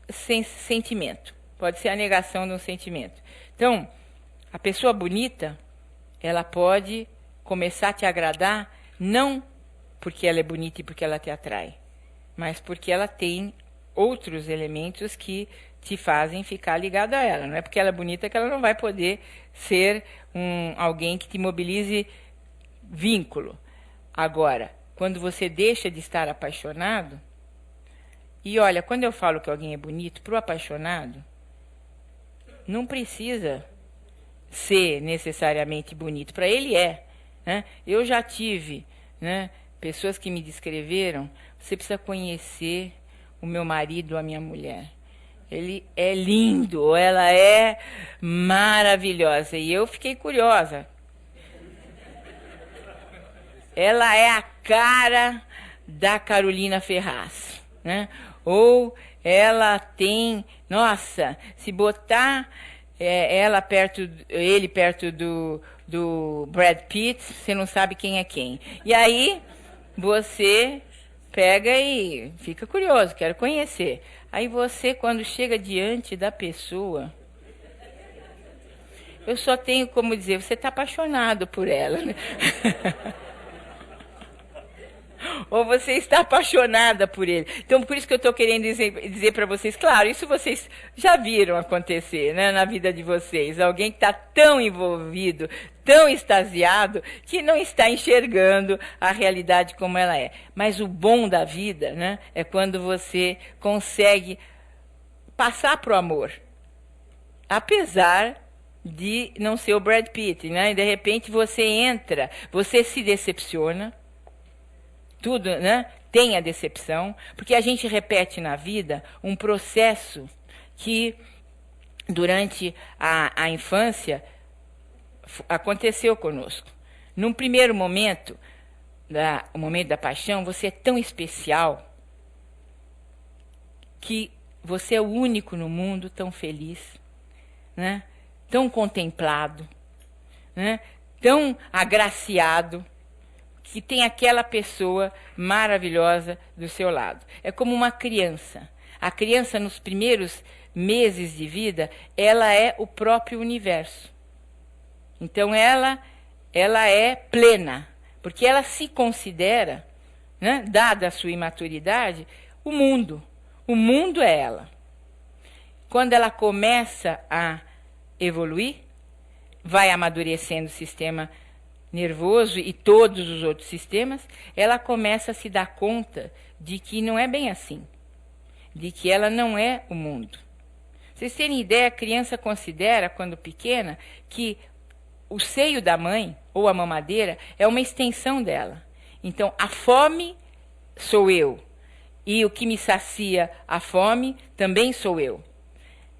sentimento. Pode ser a negação de um sentimento. Então, a pessoa bonita, ela pode começar a te agradar, não porque ela é bonita e porque ela te atrai, mas porque ela tem outros elementos que te fazem ficar ligado a ela. Não é porque ela é bonita que ela não vai poder ser alguém que te mobilize vínculo. Agora, quando você deixa de estar apaixonado, e olha, quando eu falo que alguém é bonito, para o apaixonado, não precisa ser necessariamente bonito. Para ele né? Eu já tive, né, pessoas que me descreveram, você precisa conhecer o meu marido, a minha mulher. Ele é lindo, ou ela é maravilhosa. E eu fiquei curiosa. Ela é a cara da Carolina Ferraz, né? Ou ela tem, nossa, se botar ele perto do Brad Pitt, você não sabe quem é quem. E aí você pega e fica curioso, quero conhecer. Aí você, quando chega diante da pessoa, eu só tenho como dizer, você está apaixonado por ela, né? Ou você está apaixonada por ele. Então, por isso que eu estou querendo dizer para vocês, claro, isso vocês já viram acontecer, né, na vida de vocês. Alguém que está tão envolvido, tão extasiado, que não está enxergando a realidade como ela é. Mas o bom da vida, né, é quando você consegue passar para o amor. Apesar de não ser o Brad Pitt, né? E de repente você entra, você se decepciona, tudo, né? Tem a decepção, porque a gente repete na vida um processo que durante a infância aconteceu conosco. Num primeiro momento, o momento da paixão, você é tão especial que você é o único no mundo tão feliz, né? Tão contemplado, né? Tão agraciado, que tem aquela pessoa maravilhosa do seu lado. É como uma criança. A criança, nos primeiros meses de vida, ela é o próprio universo. Então, ela é plena, porque ela se considera, né, dada a sua imaturidade, o mundo. O mundo é ela. Quando ela começa a evoluir, vai amadurecendo o sistema nervoso e todos os outros sistemas, ela começa a se dar conta de que não é bem assim, de que ela não é o mundo. Vocês terem ideia, a criança considera, quando pequena, que o seio da mãe, ou a mamadeira, é uma extensão dela. Então, a fome sou eu, e o que me sacia a fome também sou eu.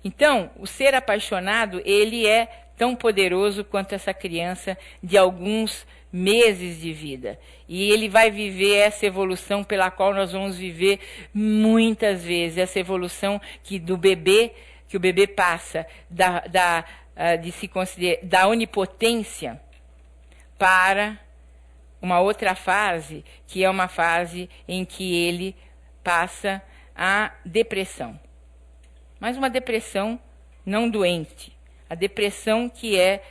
Então, o ser apaixonado, ele é tão poderoso quanto essa criança de alguns meses de vida. E ele vai viver essa evolução pela qual nós vamos viver muitas vezes, essa evolução que o bebê passa de se considerar da onipotência para uma outra fase, que é uma fase em que ele passa a depressão. Mas uma depressão não doente. A depressão que é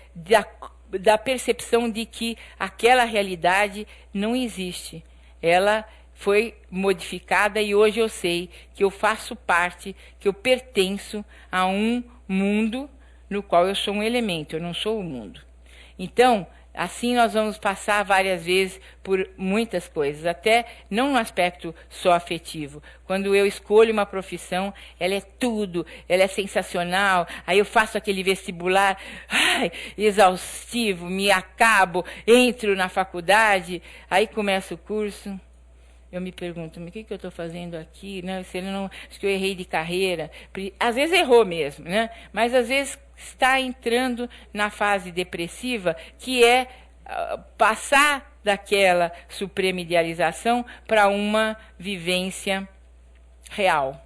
da percepção de que aquela realidade não existe. Ela foi modificada e hoje eu sei que eu faço parte, que eu pertenço a um mundo no qual eu sou um elemento, eu não sou o mundo. Então, assim nós vamos passar várias vezes por muitas coisas, até não no aspecto só afetivo. Quando eu escolho uma profissão, ela é tudo, ela é sensacional, aí eu faço aquele vestibular exaustivo, me acabo, entro na faculdade, aí começa o curso. Eu me pergunto, mas o que eu estou fazendo aqui? Né? Se ele não, acho que eu errei de carreira. Às vezes errou mesmo, né? Mas às vezes está entrando na fase depressiva, que é passar daquela suprema idealização para uma vivência real.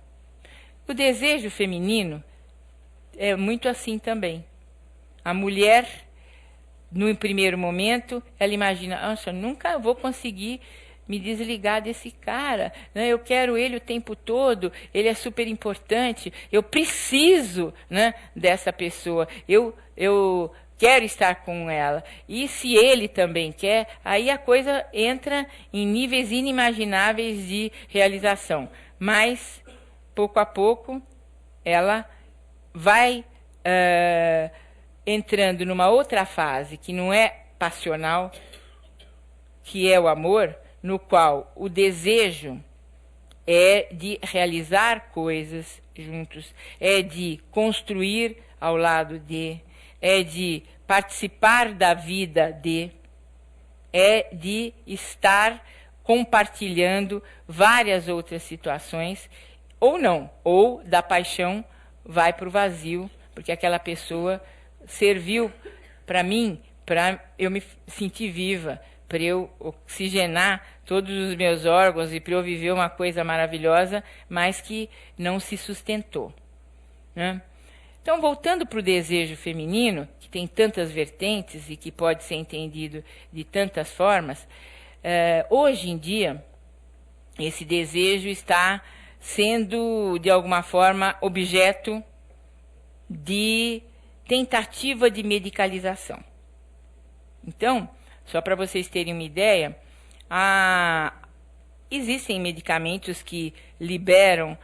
O desejo feminino é muito assim também. A mulher, no primeiro momento, ela imagina, nossa, nunca vou conseguir me desligar desse cara, né? Eu quero ele o tempo todo, ele é super importante, eu preciso, né, dessa pessoa, eu quero estar com ela. E se ele também quer, aí a coisa entra em níveis inimagináveis de realização. Mas, pouco a pouco, ela vai entrando numa outra fase, que não é passional, que é o amor, no qual o desejo é de realizar coisas juntos, é de construir ao lado de, é de participar da vida de, é de estar compartilhando várias outras situações, ou não, ou da paixão vai para o vazio, porque aquela pessoa serviu para mim, para eu me sentir viva, para eu oxigenar todos os meus órgãos e para eu viver uma coisa maravilhosa, mas que não se sustentou, né? Então, voltando para o desejo feminino, que tem tantas vertentes e que pode ser entendido de tantas formas, hoje em dia, esse desejo está sendo, de alguma forma, objeto de tentativa de medicalização. Então, só para vocês terem uma ideia, existem medicamentos que liberam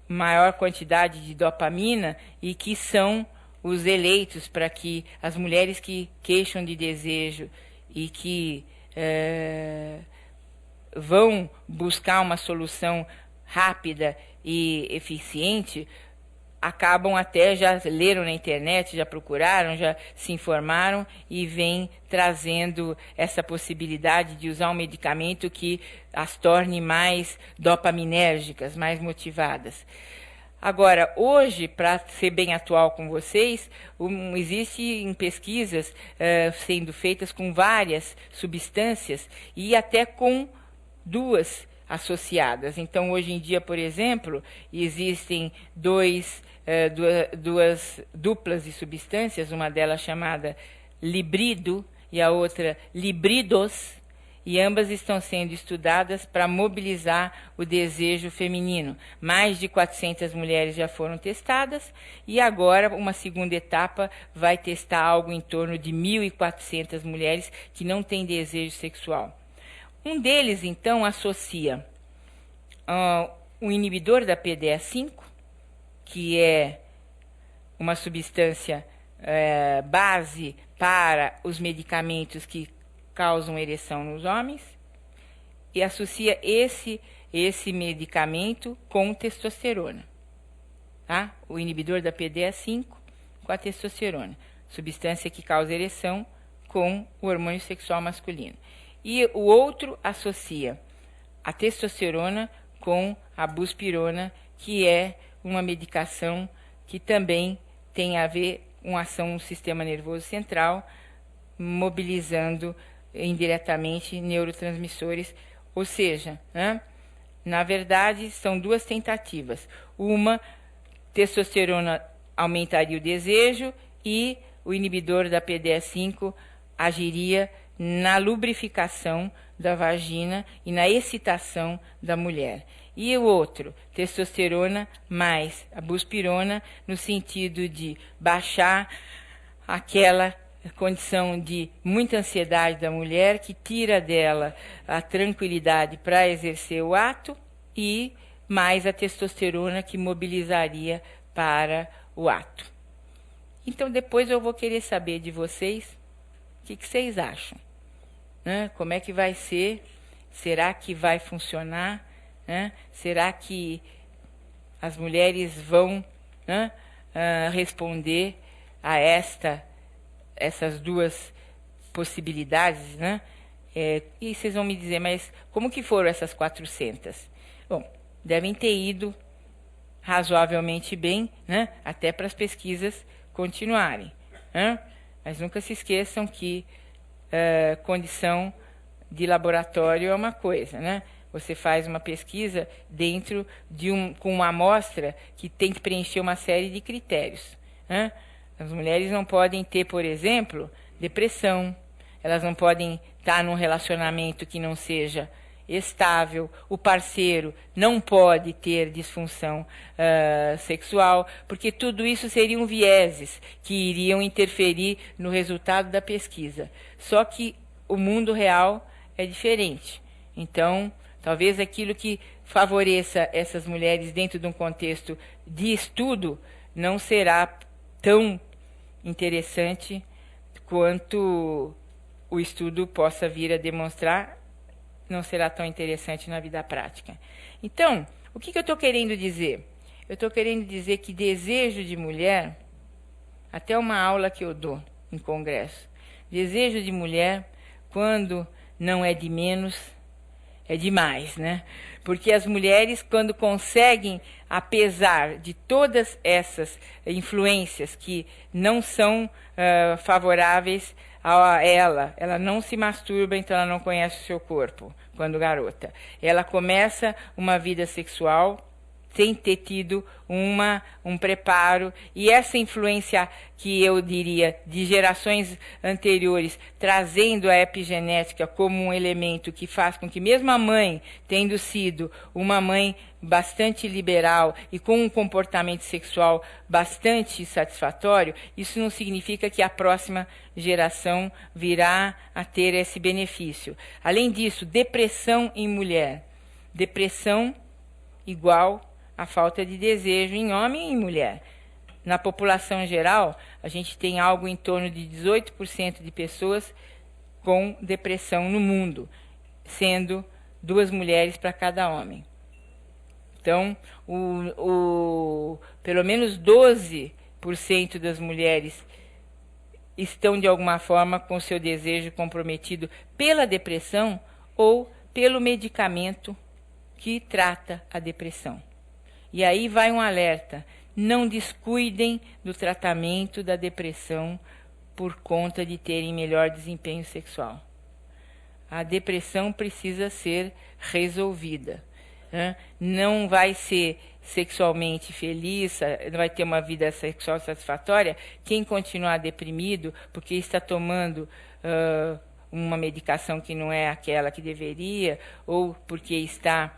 maior quantidade de dopamina e que são os eleitos para que as mulheres que queixam de desejo e que vão buscar uma solução rápida e eficiente acabam até, já leram na internet, já procuraram, já se informaram e vêm trazendo essa possibilidade de usar um medicamento que as torne mais dopaminérgicas, mais motivadas. Agora, hoje, para ser bem atual com vocês, existem pesquisas sendo feitas com várias substâncias e até com duas associadas. Então, hoje em dia, por exemplo, existem duas duplas de substâncias, uma delas chamada librido e a outra libridos, e ambas estão sendo estudadas para mobilizar o desejo feminino. Mais de 400 mulheres já foram testadas e agora uma segunda etapa vai testar algo em torno de 1.400 mulheres que não têm desejo sexual. Um deles, então, associa o inibidor da PDE5, que é uma substância base para os medicamentos que causam ereção nos homens, e associa esse medicamento com testosterona. Tá? O inibidor da PDE5 com a testosterona, substância que causa ereção com o hormônio sexual masculino. E o outro associa a testosterona com a buspirona, que é uma medicação que também tem a ver com ação no sistema nervoso central, mobilizando indiretamente neurotransmissores, ou seja, na verdade, são duas tentativas. Uma, testosterona aumentaria o desejo e o inibidor da PDE5 agiria na lubrificação da vagina e na excitação da mulher. E o outro, testosterona mais a buspirona, no sentido de baixar aquela condição de muita ansiedade da mulher, que tira dela a tranquilidade para exercer o ato, e mais a testosterona que mobilizaria para o ato. Então depois eu vou querer saber de vocês o que vocês acham. Como é que vai ser? Será que vai funcionar? Será que as mulheres vão responder a essas duas possibilidades, e vocês vão me dizer, mas como que foram essas 400? Bom, devem ter ido razoavelmente bem, até para as pesquisas continuarem. Mas nunca se esqueçam que condição de laboratório é uma coisa, Você faz uma pesquisa dentro com uma amostra que tem que preencher uma série de critérios. As mulheres não podem ter, por exemplo, depressão, elas não podem estar num relacionamento que não seja estável, o parceiro não pode ter disfunção sexual, porque tudo isso seriam vieses que iriam interferir no resultado da pesquisa. Só que o mundo real é diferente. Então, talvez aquilo que favoreça essas mulheres dentro de um contexto de estudo não será tão interessante quanto o estudo possa vir a demonstrar, não será tão interessante na vida prática. Então, o que eu estou querendo dizer? Eu estou querendo dizer que desejo de mulher, até uma aula que eu dou em congresso, desejo de mulher, quando não é de menos, é demais, Porque as mulheres, quando conseguem, apesar de todas essas influências que não são favoráveis a ela não se masturba, então ela não conhece o seu corpo quando garota. Ela começa uma vida sexual sem ter tido um preparo, e essa influência que eu diria de gerações anteriores, trazendo a epigenética como um elemento que faz com que mesmo a mãe, tendo sido uma mãe bastante liberal e com um comportamento sexual bastante satisfatório, isso não significa que a próxima geração virá a ter esse benefício. Além disso, depressão em mulher. Depressão igual a falta de desejo em homem e em mulher. Na população geral, a gente tem algo em torno de 18% de pessoas com depressão no mundo, sendo 2 mulheres para cada homem. Então, pelo menos 12% das mulheres estão de alguma forma com seu desejo comprometido pela depressão ou pelo medicamento que trata a depressão. E aí vai um alerta: não descuidem do tratamento da depressão por conta de terem melhor desempenho sexual. A depressão precisa ser resolvida, né? Não vai ser sexualmente feliz, não vai ter uma vida sexual satisfatória quem continuar deprimido porque está tomando uma medicação que não é aquela que deveria, ou porque está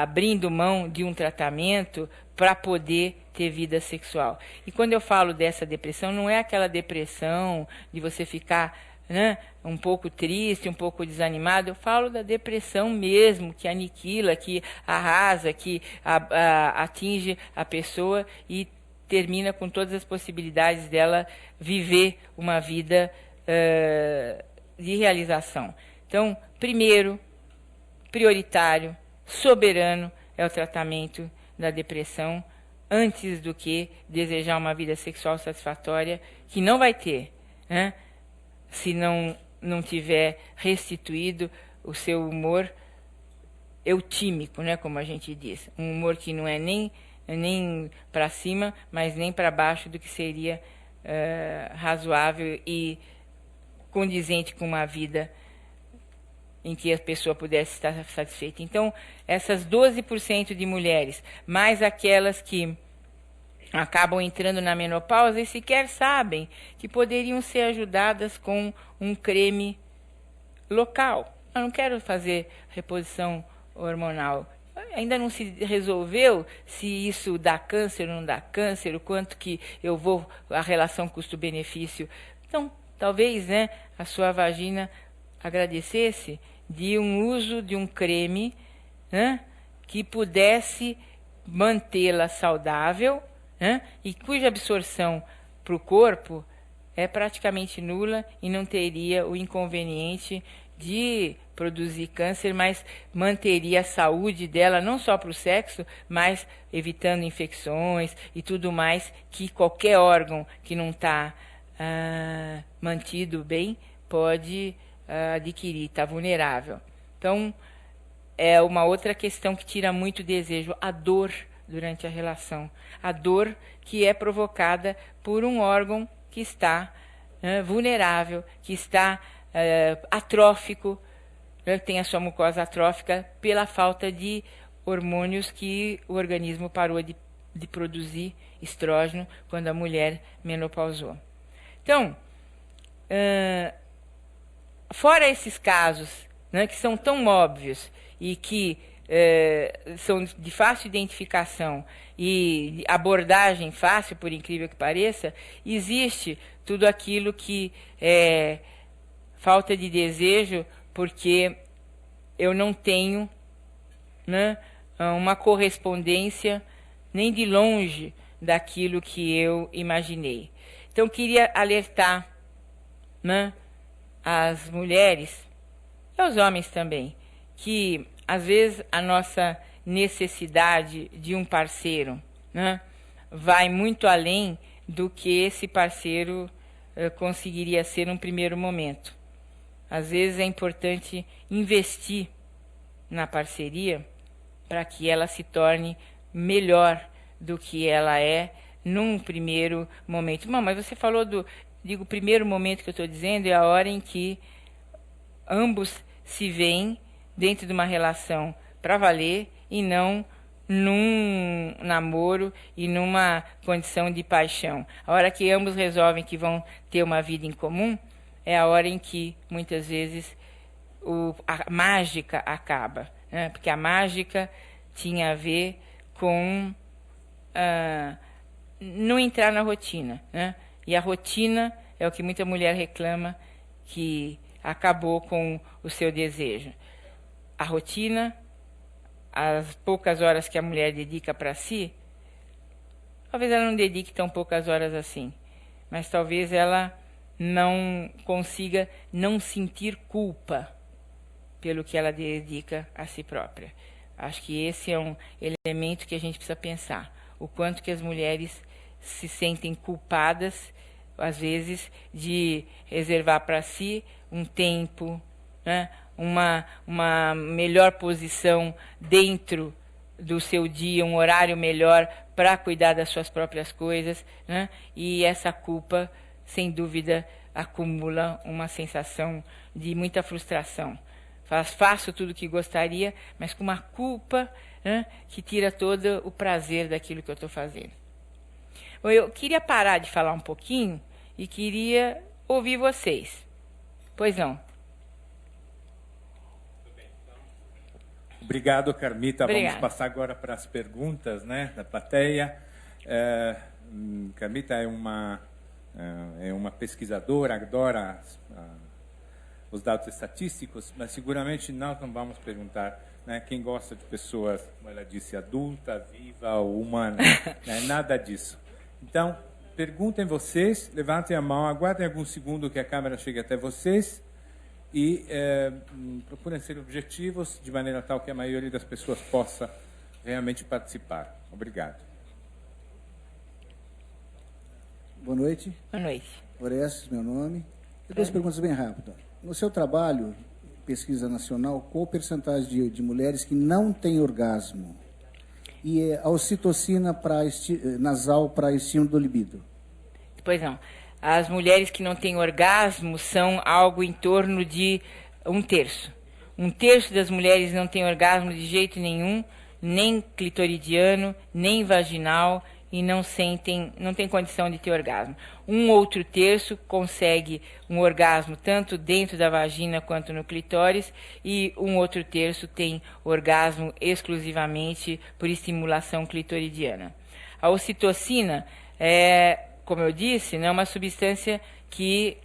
abrindo mão de um tratamento para poder ter vida sexual. E quando eu falo dessa depressão, não é aquela depressão de você ficar, né, um pouco triste, um pouco desanimado. Eu falo da depressão mesmo, que aniquila, que arrasa, que atinge a pessoa e termina com todas as possibilidades dela viver uma vida de realização. Então, primeiro, prioritário, soberano é o tratamento da depressão, antes do que desejar uma vida sexual satisfatória, que não vai ter, né, se não tiver restituído o seu humor eutímico, né, como a gente diz. Um humor que não é nem para cima, mas nem para baixo do que seria razoável e condizente com uma vida em que a pessoa pudesse estar satisfeita. Então, essas 12% de mulheres, mais aquelas que acabam entrando na menopausa e sequer sabem que poderiam ser ajudadas com um creme local. Eu não quero fazer reposição hormonal. Ainda não se resolveu se isso dá câncer ou não dá câncer, o quanto que a relação custo-benefício. Então, talvez, né, a sua vagina agradecesse de um uso de um creme, né, que pudesse mantê-la saudável, né, e cuja absorção para o corpo é praticamente nula e não teria o inconveniente de produzir câncer, mas manteria a saúde dela não só para o sexo, mas evitando infecções e tudo mais que qualquer órgão que não está mantido bem pode adquirir, está vulnerável. Então, é uma outra questão que tira muito desejo, a dor durante a relação. A dor que é provocada por um órgão que está vulnerável, que está atrófico, né, tem a sua mucosa atrófica pela falta de hormônios que o organismo parou de produzir estrógeno quando a mulher menopausou. Então, fora esses casos, né, que são tão óbvios e que são de fácil identificação e abordagem fácil, por incrível que pareça, existe tudo aquilo que é falta de desejo porque eu não tenho, né, uma correspondência nem de longe daquilo que eu imaginei. Então, queria alertar, né, as mulheres e aos homens também, que às vezes a nossa necessidade de um parceiro, né, vai muito além do que esse parceiro conseguiria ser num primeiro momento. Às vezes é importante investir na parceria para que ela se torne melhor do que ela é num primeiro momento. Mas você falou digo, o primeiro momento que eu estou dizendo é a hora em que ambos se veem dentro de uma relação para valer e não num namoro e numa condição de paixão. A hora que ambos resolvem que vão ter uma vida em comum é a hora em que, muitas vezes, a mágica acaba, né? Porque a mágica tinha a ver com não entrar na rotina, né? E a rotina é o que muita mulher reclama, que acabou com o seu desejo. A rotina, as poucas horas que a mulher dedica para si, talvez ela não dedique tão poucas horas assim, mas talvez ela não consiga não sentir culpa pelo que ela dedica a si própria. Acho que esse é um elemento que a gente precisa pensar. o quanto que as mulheres se sentem culpadas, às vezes, de reservar para si um tempo, né, uma melhor posição dentro do seu dia, um horário melhor para cuidar das suas próprias coisas, né? E essa culpa, sem dúvida, acumula uma sensação de muita frustração. Faço tudo o que gostaria, mas com uma culpa, né, que tira todo o prazer daquilo que eu estou fazendo. Eu queria parar de falar um pouquinho e queria ouvir vocês. Pois não? Obrigado, Carmita. Obrigada. Vamos passar agora para as perguntas, né, da plateia. Carmita é uma pesquisadora, adora os dados estatísticos, mas seguramente nós não vamos perguntar, né, quem gosta de pessoas, como ela disse, adulta, viva ou humana, né, nada disso. Então, perguntem vocês, levantem a mão, aguardem algum segundo que a câmera chegue até vocês e procurem ser objetivos de maneira tal que a maioria das pessoas possa realmente participar. Obrigado. Boa noite. Boa noite. Orestes, meu nome. Tem duas perguntas bem rápidas. No seu trabalho, pesquisa nacional, qual a percentagem de mulheres que não têm orgasmo? E a ocitocina nasal para estímulo do libido? Pois não. As mulheres que não têm orgasmo são algo em torno de 1/3. 1/3 das mulheres não têm orgasmo de jeito nenhum, nem clitoridiano, nem vaginal, e não tem condição de ter orgasmo. 1/3 consegue um orgasmo tanto dentro da vagina quanto no clitóris, e 1/3 tem orgasmo exclusivamente por estimulação clitoridiana. A ocitocina como eu disse, é uma substância que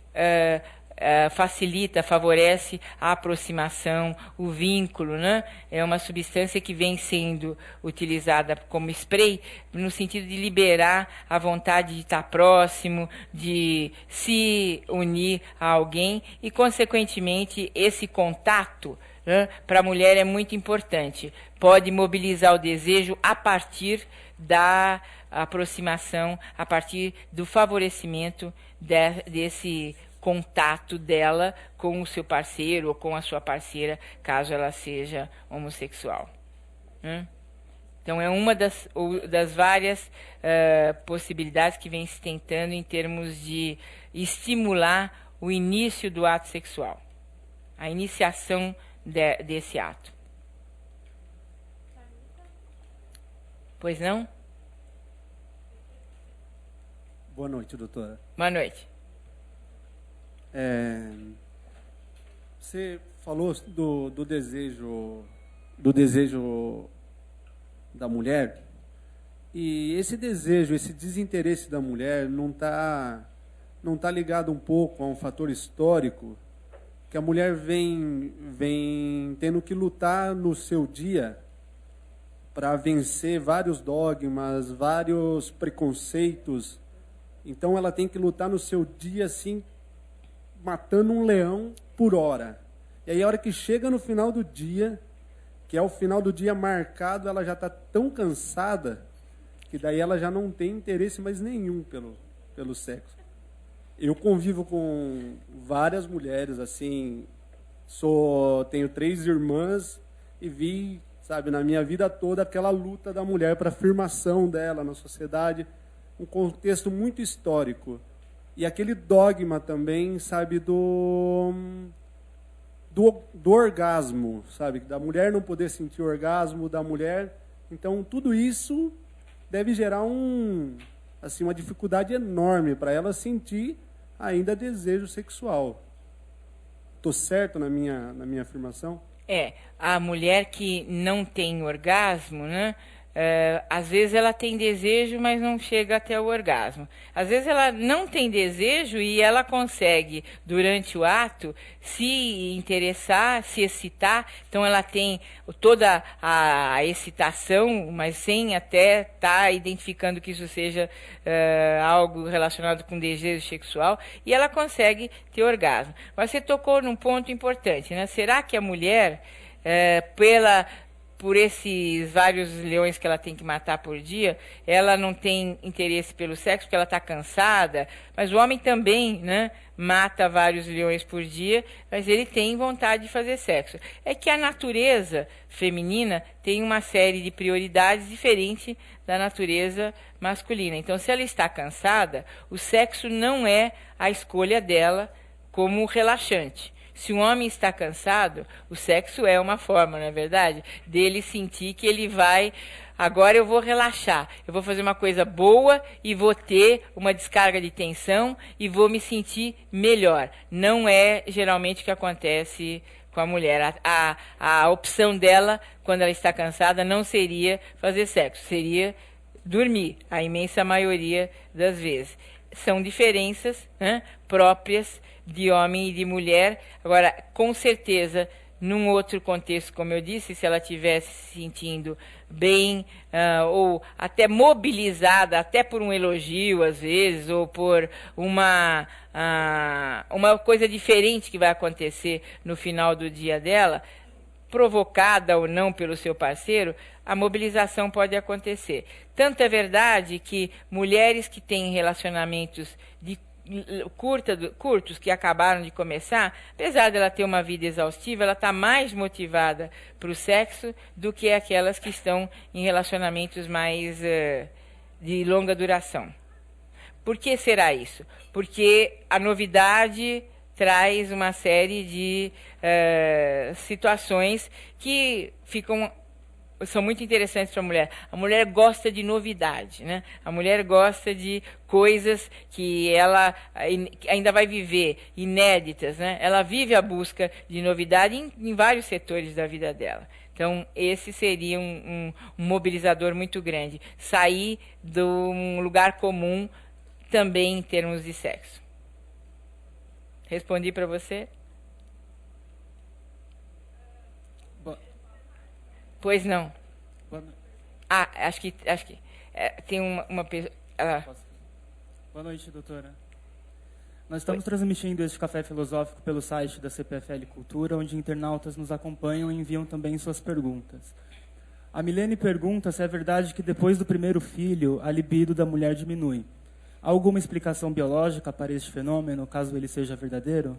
facilita, favorece a aproximação, o vínculo, né? É uma substância que vem sendo utilizada como spray no sentido de liberar a vontade de estar próximo, de se unir a alguém e, consequentemente, esse contato, né, para a mulher é muito importante. Pode mobilizar o desejo a partir da aproximação, a partir do favorecimento desse contato dela com o seu parceiro ou com a sua parceira, caso ela seja homossexual. Então, é uma das várias possibilidades que vem se tentando em termos de estimular o início do ato sexual, a iniciação desse ato. Pois não? Boa noite, doutora. Boa noite. Você falou do desejo da mulher, e esse desejo, esse desinteresse da mulher não tá ligado um pouco a um fator histórico, que a mulher vem tendo que lutar no seu dia para vencer vários dogmas, vários preconceitos. Então ela tem que lutar no seu dia assim, matando um leão por hora. E aí a hora que chega no final do dia, que é o final do dia marcado, ela já está tão cansada que daí ela já não tem interesse mais nenhum pelo sexo. Eu convivo com várias mulheres, assim, tenho 3 irmãs e vi, sabe, na minha vida toda aquela luta da mulher para a afirmação dela na sociedade, um contexto muito histórico. E aquele dogma também, sabe, do orgasmo, sabe, da mulher não poder sentir orgasmo da mulher. Então, tudo isso deve gerar uma dificuldade enorme para ela sentir ainda desejo sexual. Estou certo na minha afirmação? A mulher que não tem orgasmo, né? Às vezes ela tem desejo, mas não chega até o orgasmo. Às vezes ela não tem desejo e ela consegue, durante o ato, se interessar, se excitar. Então ela tem toda a excitação, mas sem até estar identificando que isso seja algo relacionado com desejo sexual, e ela consegue ter orgasmo. Mas você tocou num ponto importante, né? Será que a mulher, por esses vários leões que ela tem que matar por dia, ela não tem interesse pelo sexo porque ela está cansada, mas o homem também, né, mata vários leões por dia, mas ele tem vontade de fazer sexo. É que a natureza feminina tem uma série de prioridades diferente da natureza masculina. Então, se ela está cansada, o sexo não é a escolha dela como relaxante. Se um homem está cansado, o sexo é uma forma, não é verdade? Dele sentir que ele vai, agora eu vou relaxar, eu vou fazer uma coisa boa e vou ter uma descarga de tensão e vou me sentir melhor. Não é geralmente o que acontece com a mulher. A opção dela, quando ela está cansada, não seria fazer sexo, seria dormir, a imensa maioria das vezes. São diferenças, né, próprias de homem e de mulher. Agora, com certeza, num outro contexto, como eu disse, se ela estivesse se sentindo bem, ou até mobilizada, até por um elogio, às vezes, ou por uma coisa diferente que vai acontecer no final do dia dela, provocada ou não pelo seu parceiro, a mobilização pode acontecer. Tanto é verdade que mulheres que têm relacionamentos de curtos, que acabaram de começar, apesar dela ter uma vida exaustiva, ela está mais motivada para o sexo do que aquelas que estão em relacionamentos mais de longa duração. Por que será isso? Porque a novidade traz uma série de situações que são muito interessantes para a mulher. A mulher gosta de novidade, né? A mulher gosta de coisas que ela ainda vai viver, inéditas, né? Ela vive a busca de novidade em vários setores da vida dela. Então, esse seria um mobilizador muito grande. Sair de um lugar comum também em termos de sexo. Respondi para você? Pois não. Acho que tem uma pessoa. Boa noite, doutora. Nós estamos transmitindo este café filosófico pelo site da CPFL Cultura, onde internautas nos acompanham e enviam também suas perguntas. A Milene pergunta se é verdade que depois do primeiro filho, a libido da mulher diminui. Há alguma explicação biológica para este fenômeno, caso ele seja verdadeiro?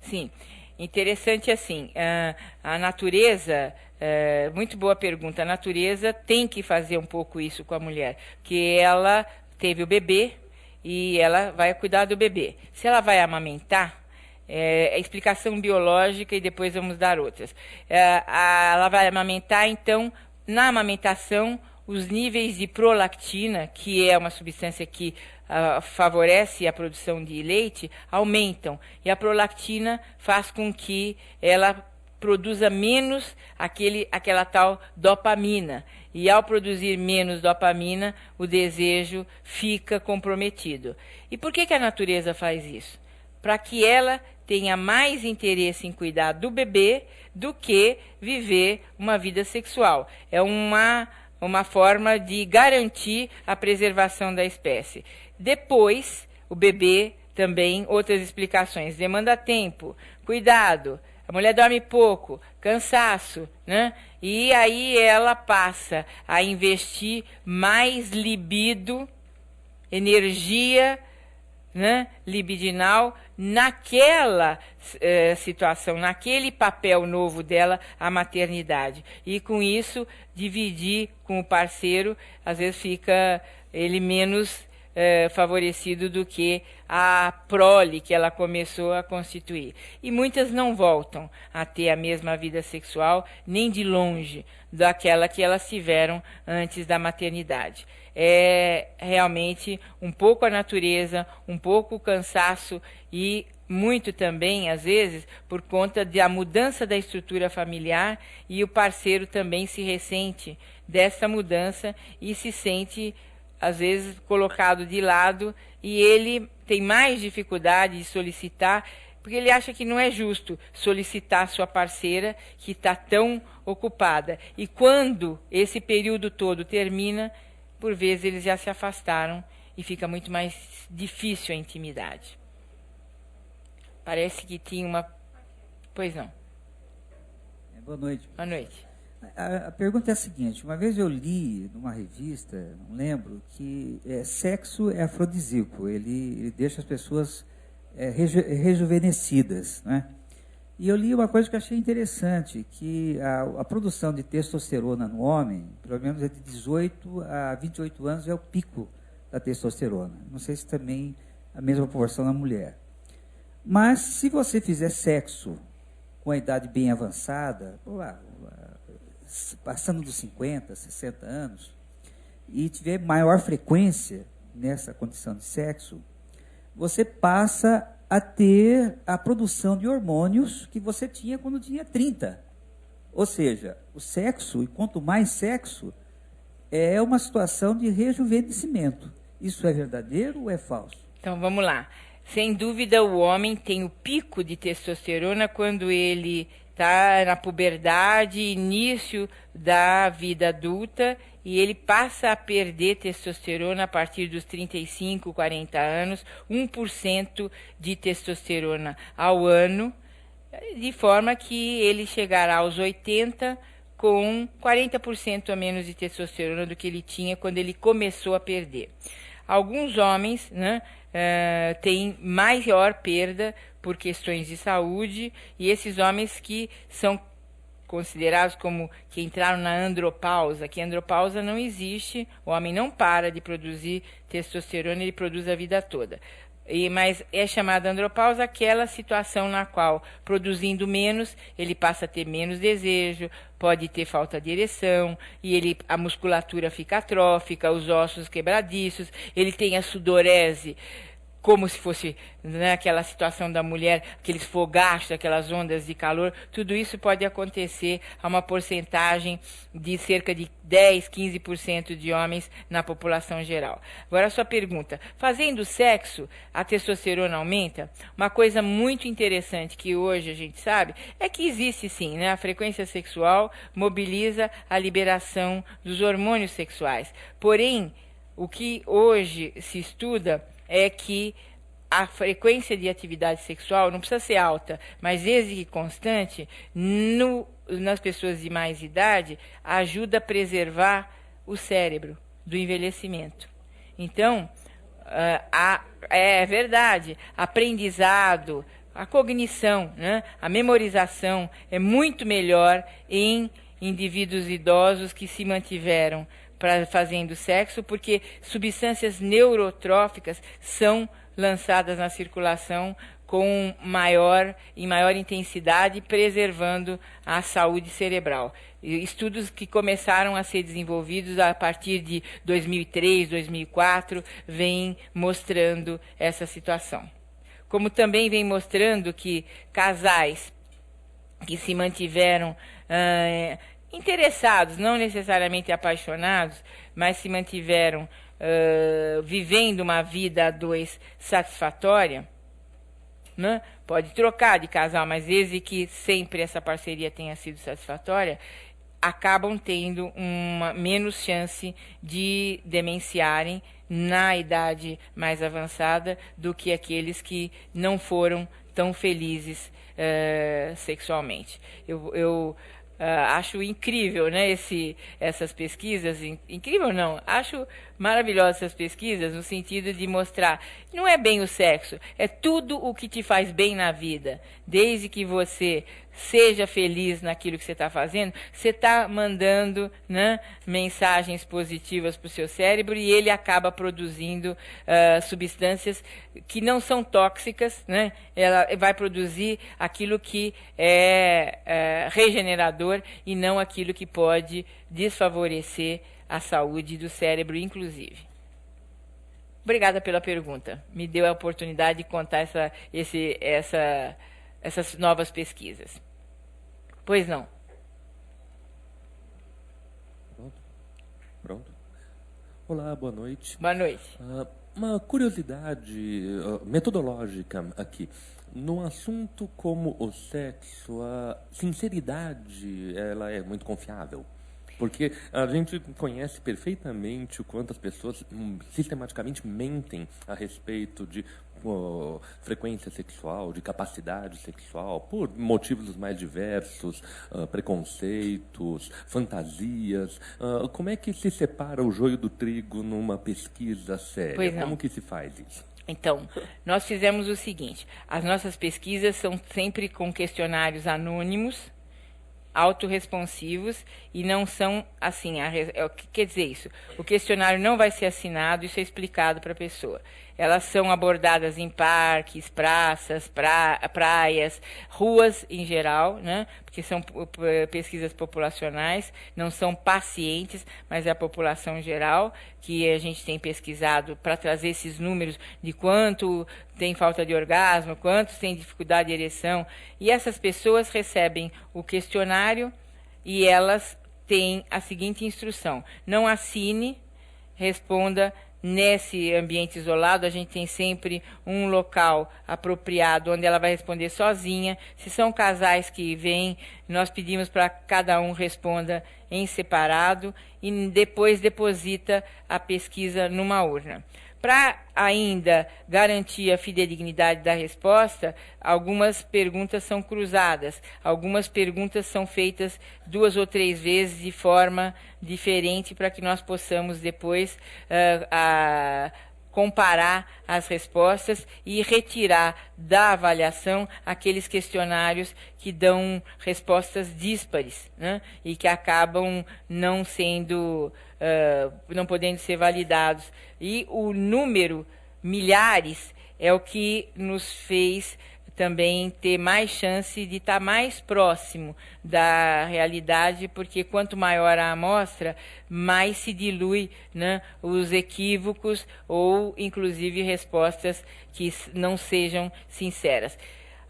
Sim. Interessante assim, a natureza, muito boa pergunta, a natureza tem que fazer um pouco isso com a mulher, que ela teve o bebê e ela vai cuidar do bebê. Se ela vai amamentar, é explicação biológica e depois vamos dar outras. Ela vai amamentar, então, na amamentação, os níveis de prolactina, que é uma substância que favorece a produção de leite, aumentam. E a prolactina faz com que ela produza menos aquela tal dopamina. E ao produzir menos dopamina, o desejo fica comprometido. E por que a natureza faz isso? Para que ela tenha mais interesse em cuidar do bebê do que viver uma vida sexual. É uma forma de garantir a preservação da espécie. Depois, o bebê também, outras explicações, demanda tempo, cuidado, a mulher dorme pouco, cansaço, né? E aí ela passa a investir mais libido, energia, né, libidinal, naquela situação, naquele papel novo dela, a maternidade. E com isso, dividir com o parceiro, às vezes fica ele menos favorecido do que a prole que ela começou a constituir. E muitas não voltam a ter a mesma vida sexual, nem de longe daquela que elas tiveram antes da maternidade. É realmente um pouco a natureza, um pouco o cansaço e muito também, às vezes, por conta da mudança da estrutura familiar, e o parceiro também se ressente dessa mudança e se sente, às vezes, colocado de lado, e ele tem mais dificuldade de solicitar, porque ele acha que não é justo solicitar sua parceira que está tão ocupada. E quando esse período todo termina, por vezes eles já se afastaram e fica muito mais difícil a intimidade. Parece que tinha uma... Pois não. Boa noite. Boa noite. A pergunta é a seguinte: uma vez eu li numa revista, não lembro, que sexo é afrodisíaco, ele deixa as pessoas rejuvenescidas, né? E eu li uma coisa que eu achei interessante, que a produção de testosterona no homem, pelo menos é de 18 a 28 anos, é o pico da testosterona. Não sei se também a mesma proporção na mulher. Mas se você fizer sexo com a idade bem avançada, passando dos 50, 60 anos, e tiver maior frequência nessa condição de sexo, você passa a ter a produção de hormônios que você tinha quando tinha 30. Ou seja, o sexo, e quanto mais sexo, é uma situação de rejuvenescimento. Isso é verdadeiro ou é falso? Então, vamos lá. Sem dúvida, o homem tem o pico de testosterona quando ele está na puberdade, início da vida adulta, e ele passa a perder testosterona a partir dos 35, 40 anos, 1% de testosterona ao ano, de forma que ele chegará aos 80 com 40% a menos de testosterona do que ele tinha quando ele começou a perder. Alguns homens, né, têm maior perda por questões de saúde, e esses homens que são considerados como que entraram na andropausa, que andropausa não existe, o homem não para de produzir testosterona, ele produz a vida toda. Mas é chamada andropausa aquela situação na qual, produzindo menos, ele passa a ter menos desejo, pode ter falta de ereção, e a musculatura fica atrófica, os ossos quebradiços, ele tem a sudorese, como se fosse, né, aquela situação da mulher, aqueles fogachos, aquelas ondas de calor, tudo isso pode acontecer a uma porcentagem de cerca de 10, 15% de homens na população geral. Agora, a sua pergunta, fazendo sexo, a testosterona aumenta? Uma coisa muito interessante que hoje a gente sabe é que existe sim, né, a frequência sexual mobiliza a liberação dos hormônios sexuais. Porém, o que hoje se estuda é que a frequência de atividade sexual não precisa ser alta, mas desde que constante, nas pessoas de mais idade, ajuda a preservar o cérebro do envelhecimento. Então, é verdade, aprendizado, a cognição, né, a memorização é muito melhor em indivíduos idosos que se mantiveram fazendo sexo, porque substâncias neurotróficas são lançadas na circulação em maior intensidade, preservando a saúde cerebral. Estudos que começaram a ser desenvolvidos a partir de 2003, 2004, vêm mostrando essa situação. Como também vem mostrando que casais que se mantiveram interessados, não necessariamente apaixonados, mas se mantiveram vivendo uma vida a dois satisfatória, né? Pode trocar de casal, mas desde que sempre essa parceria tenha sido satisfatória, acabam tendo menos chance de demenciarem na idade mais avançada do que aqueles que não foram tão felizes sexualmente. Eu acho incrível, né, essas pesquisas, incrível não, acho maravilhosas essas pesquisas no sentido de mostrar, não é bem o sexo, é tudo o que te faz bem na vida, desde que você seja feliz naquilo que você está fazendo, você está mandando, né, mensagens positivas para o seu cérebro e ele acaba produzindo substâncias que não são tóxicas, né? Ela vai produzir aquilo que é regenerador e não aquilo que pode desfavorecer a saúde do cérebro, inclusive. Obrigada pela pergunta. Me deu a oportunidade de contar essas novas pesquisas. Pois não. Pronto. Olá, boa noite. Boa noite. Uma curiosidade metodológica aqui. No assunto como o sexo, a sinceridade ela é muito confiável. Porque a gente conhece perfeitamente o quanto as pessoas sistematicamente mentem a respeito de frequência sexual, de capacidade sexual, por motivos dos mais diversos, preconceitos, fantasias. Como é que se separa o joio do trigo numa pesquisa séria? Pois não. Como que se faz isso? Então, nós fizemos o seguinte, as nossas pesquisas são sempre com questionários anônimos, autorresponsivos, e não são assim, o que quer dizer isso? O questionário não vai ser assinado, isso é explicado para a pessoa. Elas são abordadas em parques, praças, praias, ruas em geral, né? Porque são pesquisas populacionais, não são pacientes, mas é a população em geral, que a gente tem pesquisado para trazer esses números de quanto tem falta de orgasmo, quantos têm dificuldade de ereção. E essas pessoas recebem o questionário e elas têm a seguinte instrução: não assine, responda. Nesse ambiente isolado, a gente tem sempre um local apropriado onde ela vai responder sozinha. Se são casais que vêm, nós pedimos para cada um responda em separado e depois deposita a pesquisa numa urna. Para ainda garantir a fidedignidade da resposta, algumas perguntas são cruzadas, algumas perguntas são feitas 2 ou 3 vezes de forma diferente para que nós possamos depois comparar as respostas e retirar da avaliação aqueles questionários que dão respostas díspares, né? E que acabam não sendo, não podendo ser validados. E o número milhares é o que nos fez também ter mais chance de estar mais próximo da realidade, porque quanto maior a amostra, mais se dilui, né, os equívocos ou, inclusive, respostas que não sejam sinceras.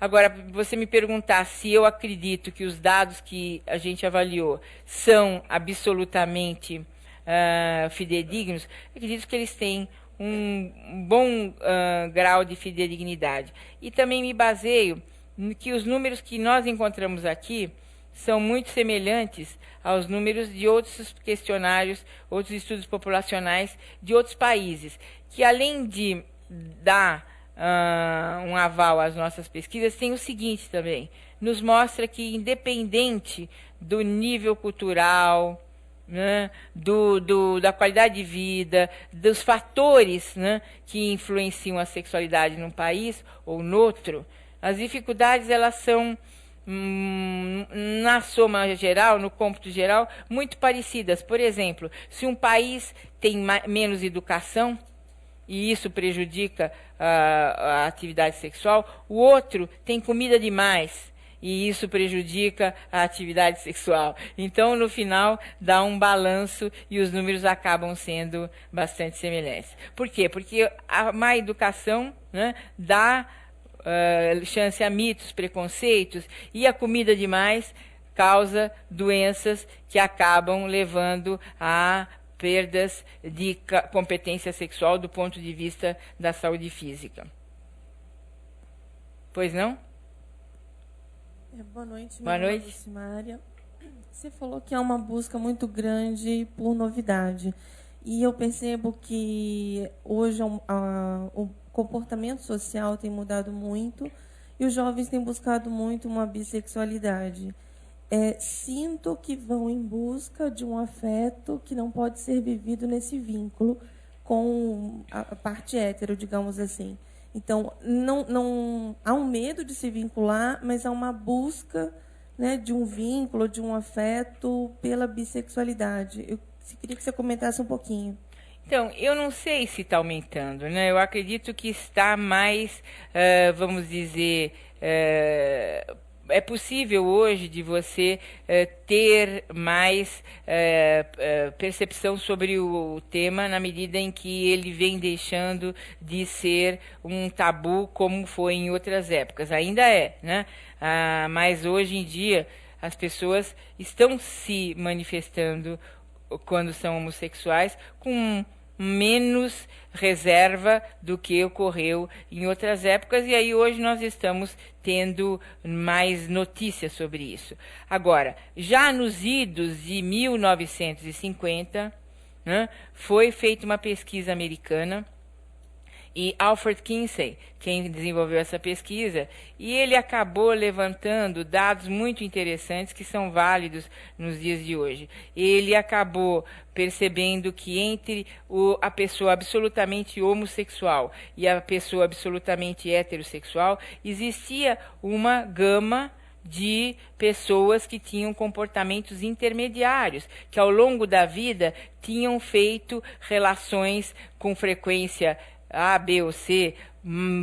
Agora, você me perguntar se eu acredito que os dados que a gente avaliou são absolutamente fidedignos, acredito que eles têm um bom grau de fidedignidade. E também me baseio que os números que nós encontramos aqui são muito semelhantes aos números de outros questionários, outros estudos populacionais de outros países, que além de dar um aval às nossas pesquisas, tem o seguinte também: nos mostra que, independente do nível cultural, né, da qualidade de vida, dos fatores, né, que influenciam a sexualidade num país ou no outro, as dificuldades elas são, na soma geral, no cômputo geral, muito parecidas. Por exemplo, se um país tem menos educação, e isso prejudica a atividade sexual, o outro tem comida demais, e isso prejudica a atividade sexual. Então, no final, dá um balanço e os números acabam sendo bastante semelhantes. Por quê? Porque a má educação, né, dá chance a mitos, preconceitos, e a comida demais causa doenças que acabam levando a perdas de competência sexual do ponto de vista da saúde física. Pois não? Boa noite, Boa noite. Lucimária. Você falou que é uma busca muito grande por novidade. E eu percebo que hoje o comportamento social tem mudado muito e os jovens têm buscado muito uma bissexualidade. Sinto que vão em busca de um afeto que não pode ser vivido nesse vínculo com a parte hétero, digamos assim. Então, não há um medo de se vincular, mas há uma busca, né, de um vínculo, de um afeto pela bissexualidade. Eu queria que você comentasse um pouquinho. Então, eu não sei se está aumentando, né? Eu acredito que está mais, vamos dizer, é possível hoje de você ter mais percepção sobre o tema na medida em que ele vem deixando de ser um tabu como foi em outras épocas. Ainda é, né? Mas hoje em dia as pessoas estão se manifestando quando são homossexuais com menos reserva do que ocorreu em outras épocas, e aí hoje nós estamos tendo mais notícias sobre isso. Agora, já nos idos de 1950, né, foi feita uma pesquisa americana e Alfred Kinsey, quem desenvolveu essa pesquisa, e ele acabou levantando dados muito interessantes que são válidos nos dias de hoje. Ele acabou percebendo que entre a pessoa absolutamente homossexual e a pessoa absolutamente heterossexual existia uma gama de pessoas que tinham comportamentos intermediários, que ao longo da vida tinham feito relações com frequência A, B ou C,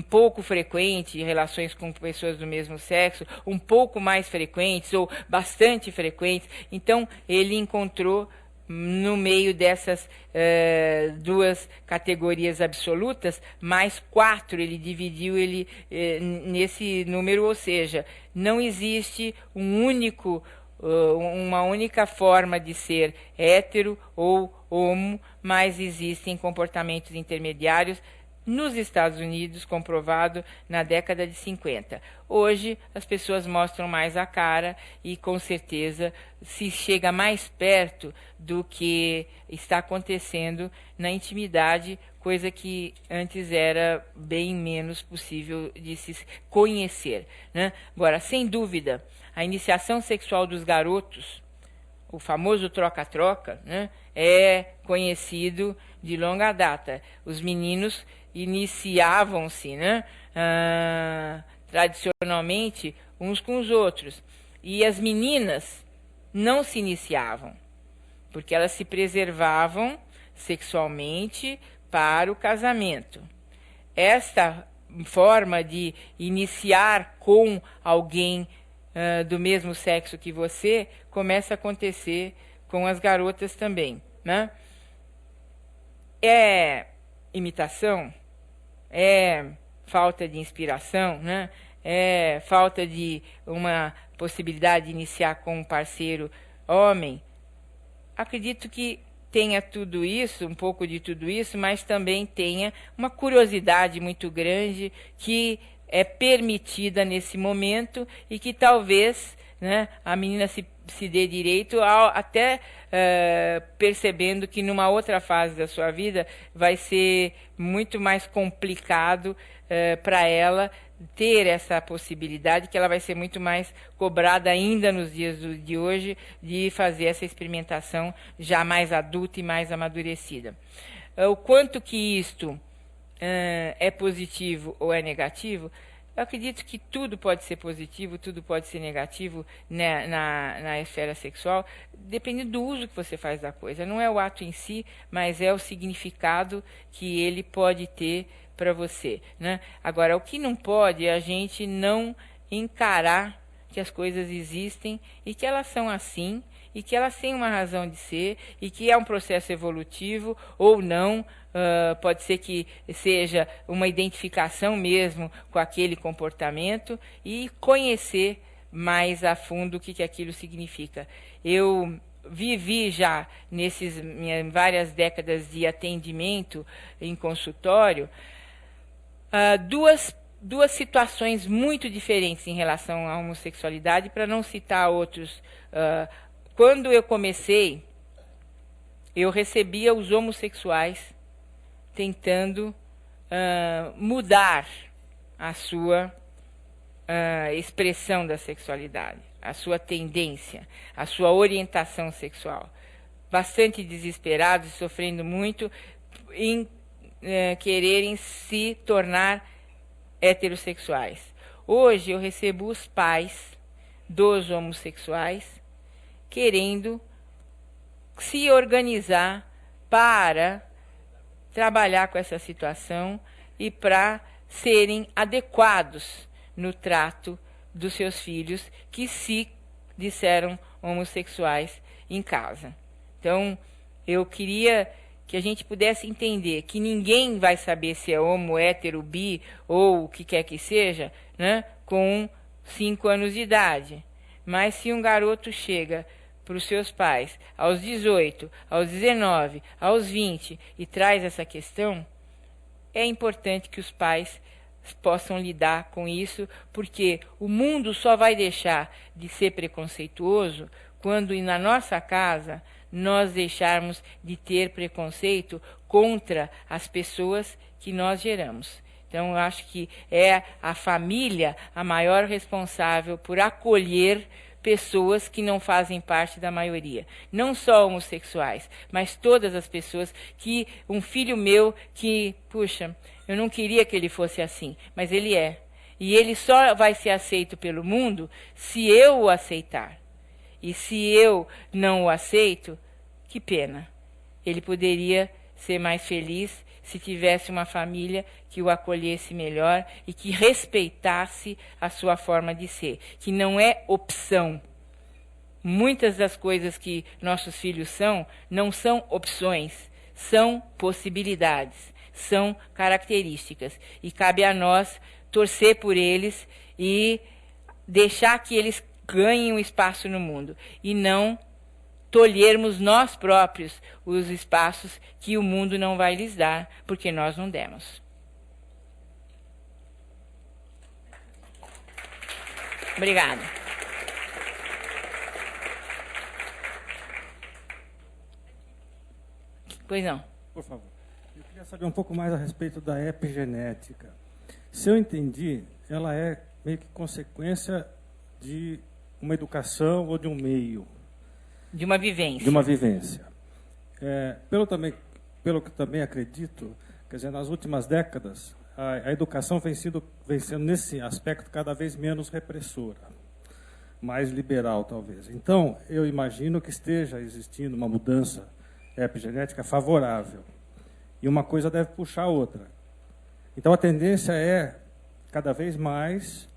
pouco frequente, relações com pessoas do mesmo sexo, um pouco mais frequentes ou bastante frequentes. Então, ele encontrou no meio dessas duas categorias absolutas, mais 4, ele dividiu ele nesse número, ou seja, não existe uma única forma de ser hétero ou homo, mas existem comportamentos intermediários nos Estados Unidos, comprovado na década de 50. Hoje, as pessoas mostram mais a cara e, com certeza, se chega mais perto do que está acontecendo na intimidade, coisa que antes era bem menos possível de se conhecer, né? Agora, sem dúvida, a iniciação sexual dos garotos, o famoso troca-troca, né, é conhecido de longa data. Os meninos iniciavam-se, né, tradicionalmente uns com os outros. E as meninas não se iniciavam, porque elas se preservavam sexualmente para o casamento. Esta forma de iniciar com alguém do mesmo sexo que você começa a acontecer com as garotas também, né? É imitação? É falta de inspiração, né? É falta de uma possibilidade de iniciar com um parceiro homem? Acredito que tenha tudo isso, um pouco de tudo isso, mas também tenha uma curiosidade muito grande que é permitida nesse momento e que talvez, né, a menina se dê direito até percebendo que numa outra fase da sua vida vai ser muito mais complicado para ela ter essa possibilidade, que ela vai ser muito mais cobrada ainda nos dias de hoje de fazer essa experimentação já mais adulta e mais amadurecida. O quanto que isto é positivo ou é negativo, eu acredito que tudo pode ser positivo, tudo pode ser negativo, né, na esfera sexual, dependendo do uso que você faz da coisa. Não é o ato em si, mas é o significado que ele pode ter para você, né? Agora, o que não pode é a gente não encarar que as coisas existem e que elas são assim, e que elas têm uma razão de ser, e que é um processo evolutivo ou não. Pode ser que seja uma identificação mesmo com aquele comportamento e conhecer mais a fundo o que aquilo significa. Eu vivi já nessas minhas várias décadas de atendimento em consultório duas situações muito diferentes em relação à homossexualidade, para não citar outros. Quando eu comecei, eu recebia os homossexuais tentando mudar a sua expressão da sexualidade, a sua tendência, a sua orientação sexual. Bastante desesperados e sofrendo muito em quererem se tornar heterossexuais. Hoje eu recebo os pais dos homossexuais querendo se organizar para trabalhar com essa situação e para serem adequados no trato dos seus filhos que se disseram homossexuais em casa. Então, eu queria que a gente pudesse entender que ninguém vai saber se é homo, hétero, bi ou o que quer que seja, né, com 5 anos de idade. Mas se um garoto chega para os seus pais aos 18, aos 19, aos 20 e traz essa questão, é importante que os pais possam lidar com isso, porque o mundo só vai deixar de ser preconceituoso quando na nossa casa nós deixarmos de ter preconceito contra as pessoas que nós geramos. Então, eu acho que é a família a maior responsável por acolher pessoas que não fazem parte da maioria. Não só homossexuais, mas todas as pessoas que... Um filho meu que, puxa, eu não queria que ele fosse assim, mas ele é. E ele só vai ser aceito pelo mundo se eu o aceitar. E se eu não o aceito, que pena. Ele poderia ser mais feliz se tivesse uma família que o acolhesse melhor e que respeitasse a sua forma de ser, que não é opção. Muitas das coisas que nossos filhos são, não são opções, são possibilidades, são características. E cabe a nós torcer por eles e deixar que eles ganhem um espaço no mundo, e não tolhermos nós próprios os espaços que o mundo não vai lhes dar, porque nós não demos. Obrigada. Pois não. Por favor. Eu queria saber um pouco mais a respeito da epigenética. Se eu entendi, ela é meio que consequência de uma educação ou de um meio. De uma vivência. De uma vivência. Pelo que também acredito, quer dizer, nas últimas décadas, a educação vem sendo, nesse aspecto, cada vez menos repressora, mais liberal, talvez. Então, eu imagino que esteja existindo uma mudança epigenética favorável. E uma coisa deve puxar a outra. Então, a tendência é, cada vez mais,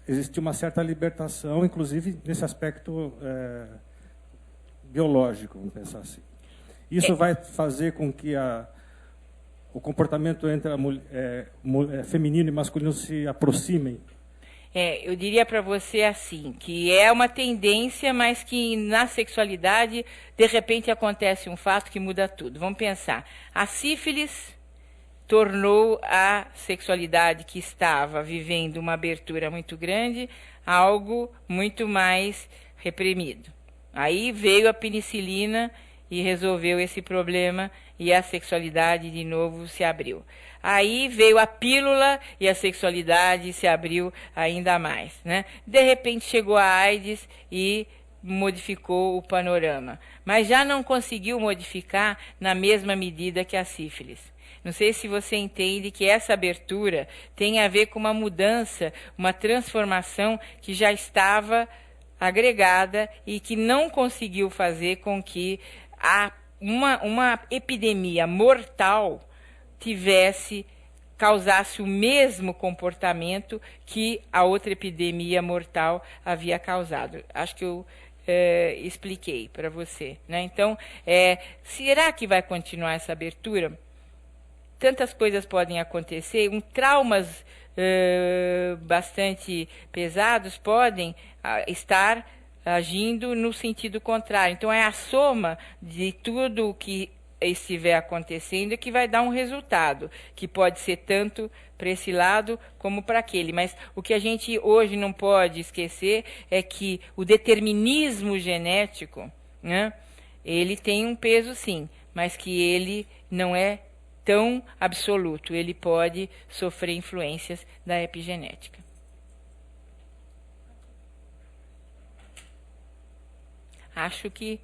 existir uma certa libertação, inclusive nesse aspecto biológico, vamos pensar assim. Isso vai fazer com que o comportamento entre feminino e masculino se aproximem. Eu diria para você assim, que é uma tendência, mas que na sexualidade, de repente, acontece um fato que muda tudo. Vamos pensar. A sífilis tornou a sexualidade que estava vivendo uma abertura muito grande algo muito mais reprimido. Aí veio a penicilina e resolveu esse problema e a sexualidade de novo se abriu. Aí veio a pílula e a sexualidade se abriu ainda mais, né? De repente chegou a AIDS e modificou o panorama, mas já não conseguiu modificar na mesma medida que a sífilis. Não sei se você entende que essa abertura tem a ver com uma mudança, uma transformação que já estava agregada e que não conseguiu fazer com que uma epidemia mortal causasse o mesmo comportamento que a outra epidemia mortal havia causado. Acho que eu expliquei para você, né? Então, será que vai continuar essa abertura? Tantas coisas podem acontecer, traumas bastante pesados podem estar agindo no sentido contrário. Então, é a soma de tudo o que estiver acontecendo que vai dar um resultado, que pode ser tanto para esse lado como para aquele. Mas o que a gente hoje não pode esquecer é que o determinismo genético, né, ele tem um peso, sim, mas que ele não é tão absoluto. Ele pode sofrer influências da epigenética. Acho que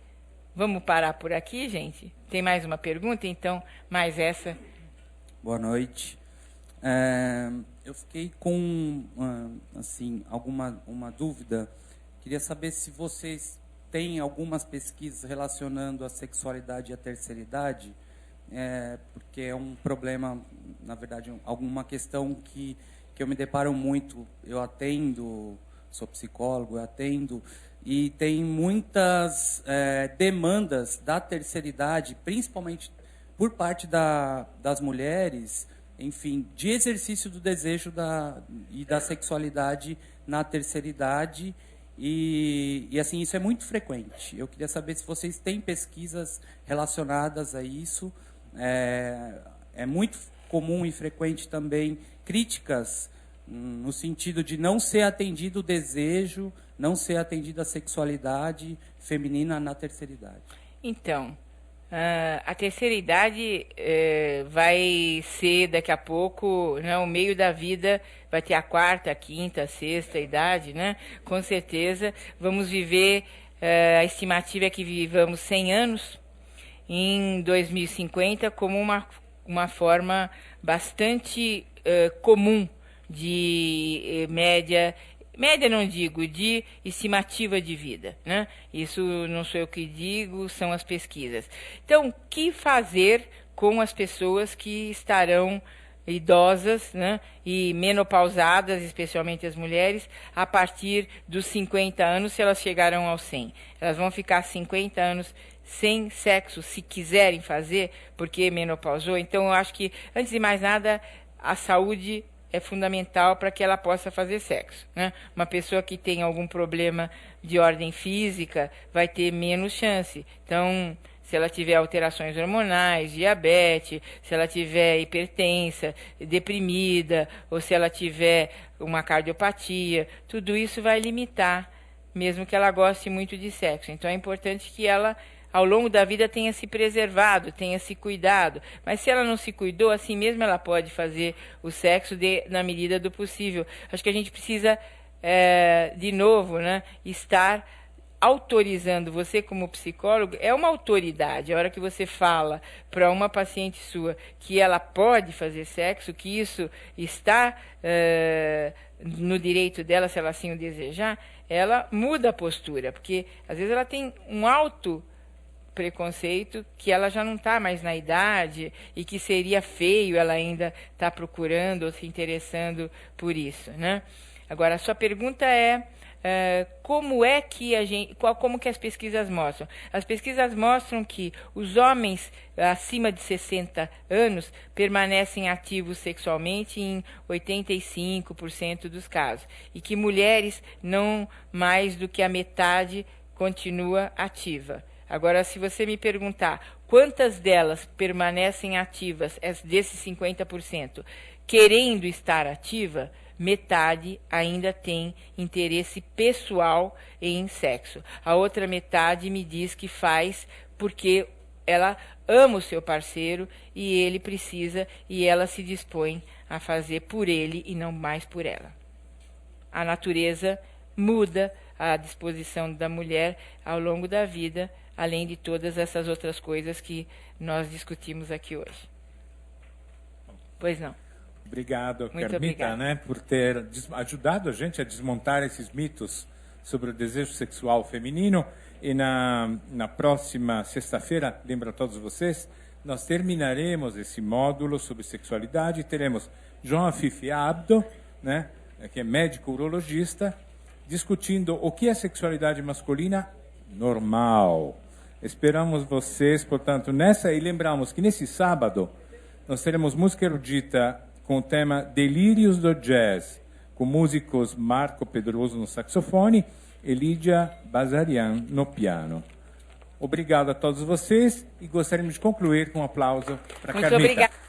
vamos parar por aqui, gente. Tem mais uma pergunta? Então, mais essa. Boa noite. Eu fiquei com assim, uma dúvida. Queria saber se vocês têm algumas pesquisas relacionando a sexualidade e a terceira idade, porque é um problema, na verdade, alguma questão que eu me deparo muito. Eu atendo, sou psicólogo, eu atendo, e tem muitas demandas da terceira idade, principalmente por parte das mulheres, enfim, de exercício do desejo e da sexualidade na terceira idade, e assim, isso é muito frequente. Eu queria saber se vocês têm pesquisas relacionadas a isso. É muito comum e frequente também críticas no sentido de não ser atendido o desejo, não ser atendida a sexualidade feminina na terceira idade. Então, A terceira idade vai ser daqui a pouco, né, o meio da vida, vai ter a quarta, a quinta, a sexta idade, né? Com certeza vamos viver, a estimativa é que vivamos 100 anos em 2050 como uma forma bastante comum de média não digo, de estimativa de vida, né? Isso não sou eu que digo, são as pesquisas. Então, o que fazer com as pessoas que estarão idosas, né, e menopausadas, especialmente as mulheres, a partir dos 50 anos, se elas chegarão aos 100? Elas vão ficar 50 anos sem sexo, se quiserem fazer, porque menopausou. Então, eu acho que, antes de mais nada, a saúde é fundamental para que ela possa fazer sexo, né? Uma pessoa que tem algum problema de ordem física vai ter menos chance. Então, se ela tiver alterações hormonais, diabetes, se ela tiver hipertensa, deprimida, ou se ela tiver uma cardiopatia, tudo isso vai limitar, mesmo que ela goste muito de sexo. Então, é importante que ela, ao longo da vida, tenha se preservado, tenha se cuidado. Mas se ela não se cuidou, assim mesmo ela pode fazer o sexo na medida do possível. Acho que a gente precisa, de novo, né, estar autorizando. Você, como psicólogo, é uma autoridade. A hora que você fala para uma paciente sua que ela pode fazer sexo, que isso está no direito dela, se ela assim o desejar, ela muda a postura. Porque, às vezes, ela tem um alto preconceito que ela já não está mais na idade e que seria feio ela ainda estar procurando ou se interessando por isso, né? Agora, a sua pergunta é como é que como que as pesquisas mostram? As pesquisas mostram que os homens acima de 60 anos permanecem ativos sexualmente em 85% dos casos e que mulheres não mais do que a metade continua ativa. Agora, se você me perguntar quantas delas permanecem ativas, desses 50%, querendo estar ativa, metade ainda tem interesse pessoal em sexo. A outra metade me diz que faz porque ela ama o seu parceiro e ele precisa e ela se dispõe a fazer por ele e não mais por ela. A natureza muda a disposição da mulher ao longo da vida, além de todas essas outras coisas que nós discutimos aqui hoje. Pois não. Obrigado, Muito Carmita, obrigada. né, por ter ajudado a gente a desmontar esses mitos sobre o desejo sexual feminino. E na próxima sexta-feira, lembro a todos vocês, nós terminaremos esse módulo sobre sexualidade e teremos João Afife Abdo, né, que é médico urologista, discutindo o que é sexualidade masculina normal. Esperamos vocês, portanto, e lembramos que nesse sábado nós teremos música erudita com o tema Delírios do Jazz, com músicos Marco Pedroso no saxofone e Lídia Bazarian no piano. Obrigado a todos vocês e gostaríamos de concluir com um aplauso para Carmita. Muito obrigada.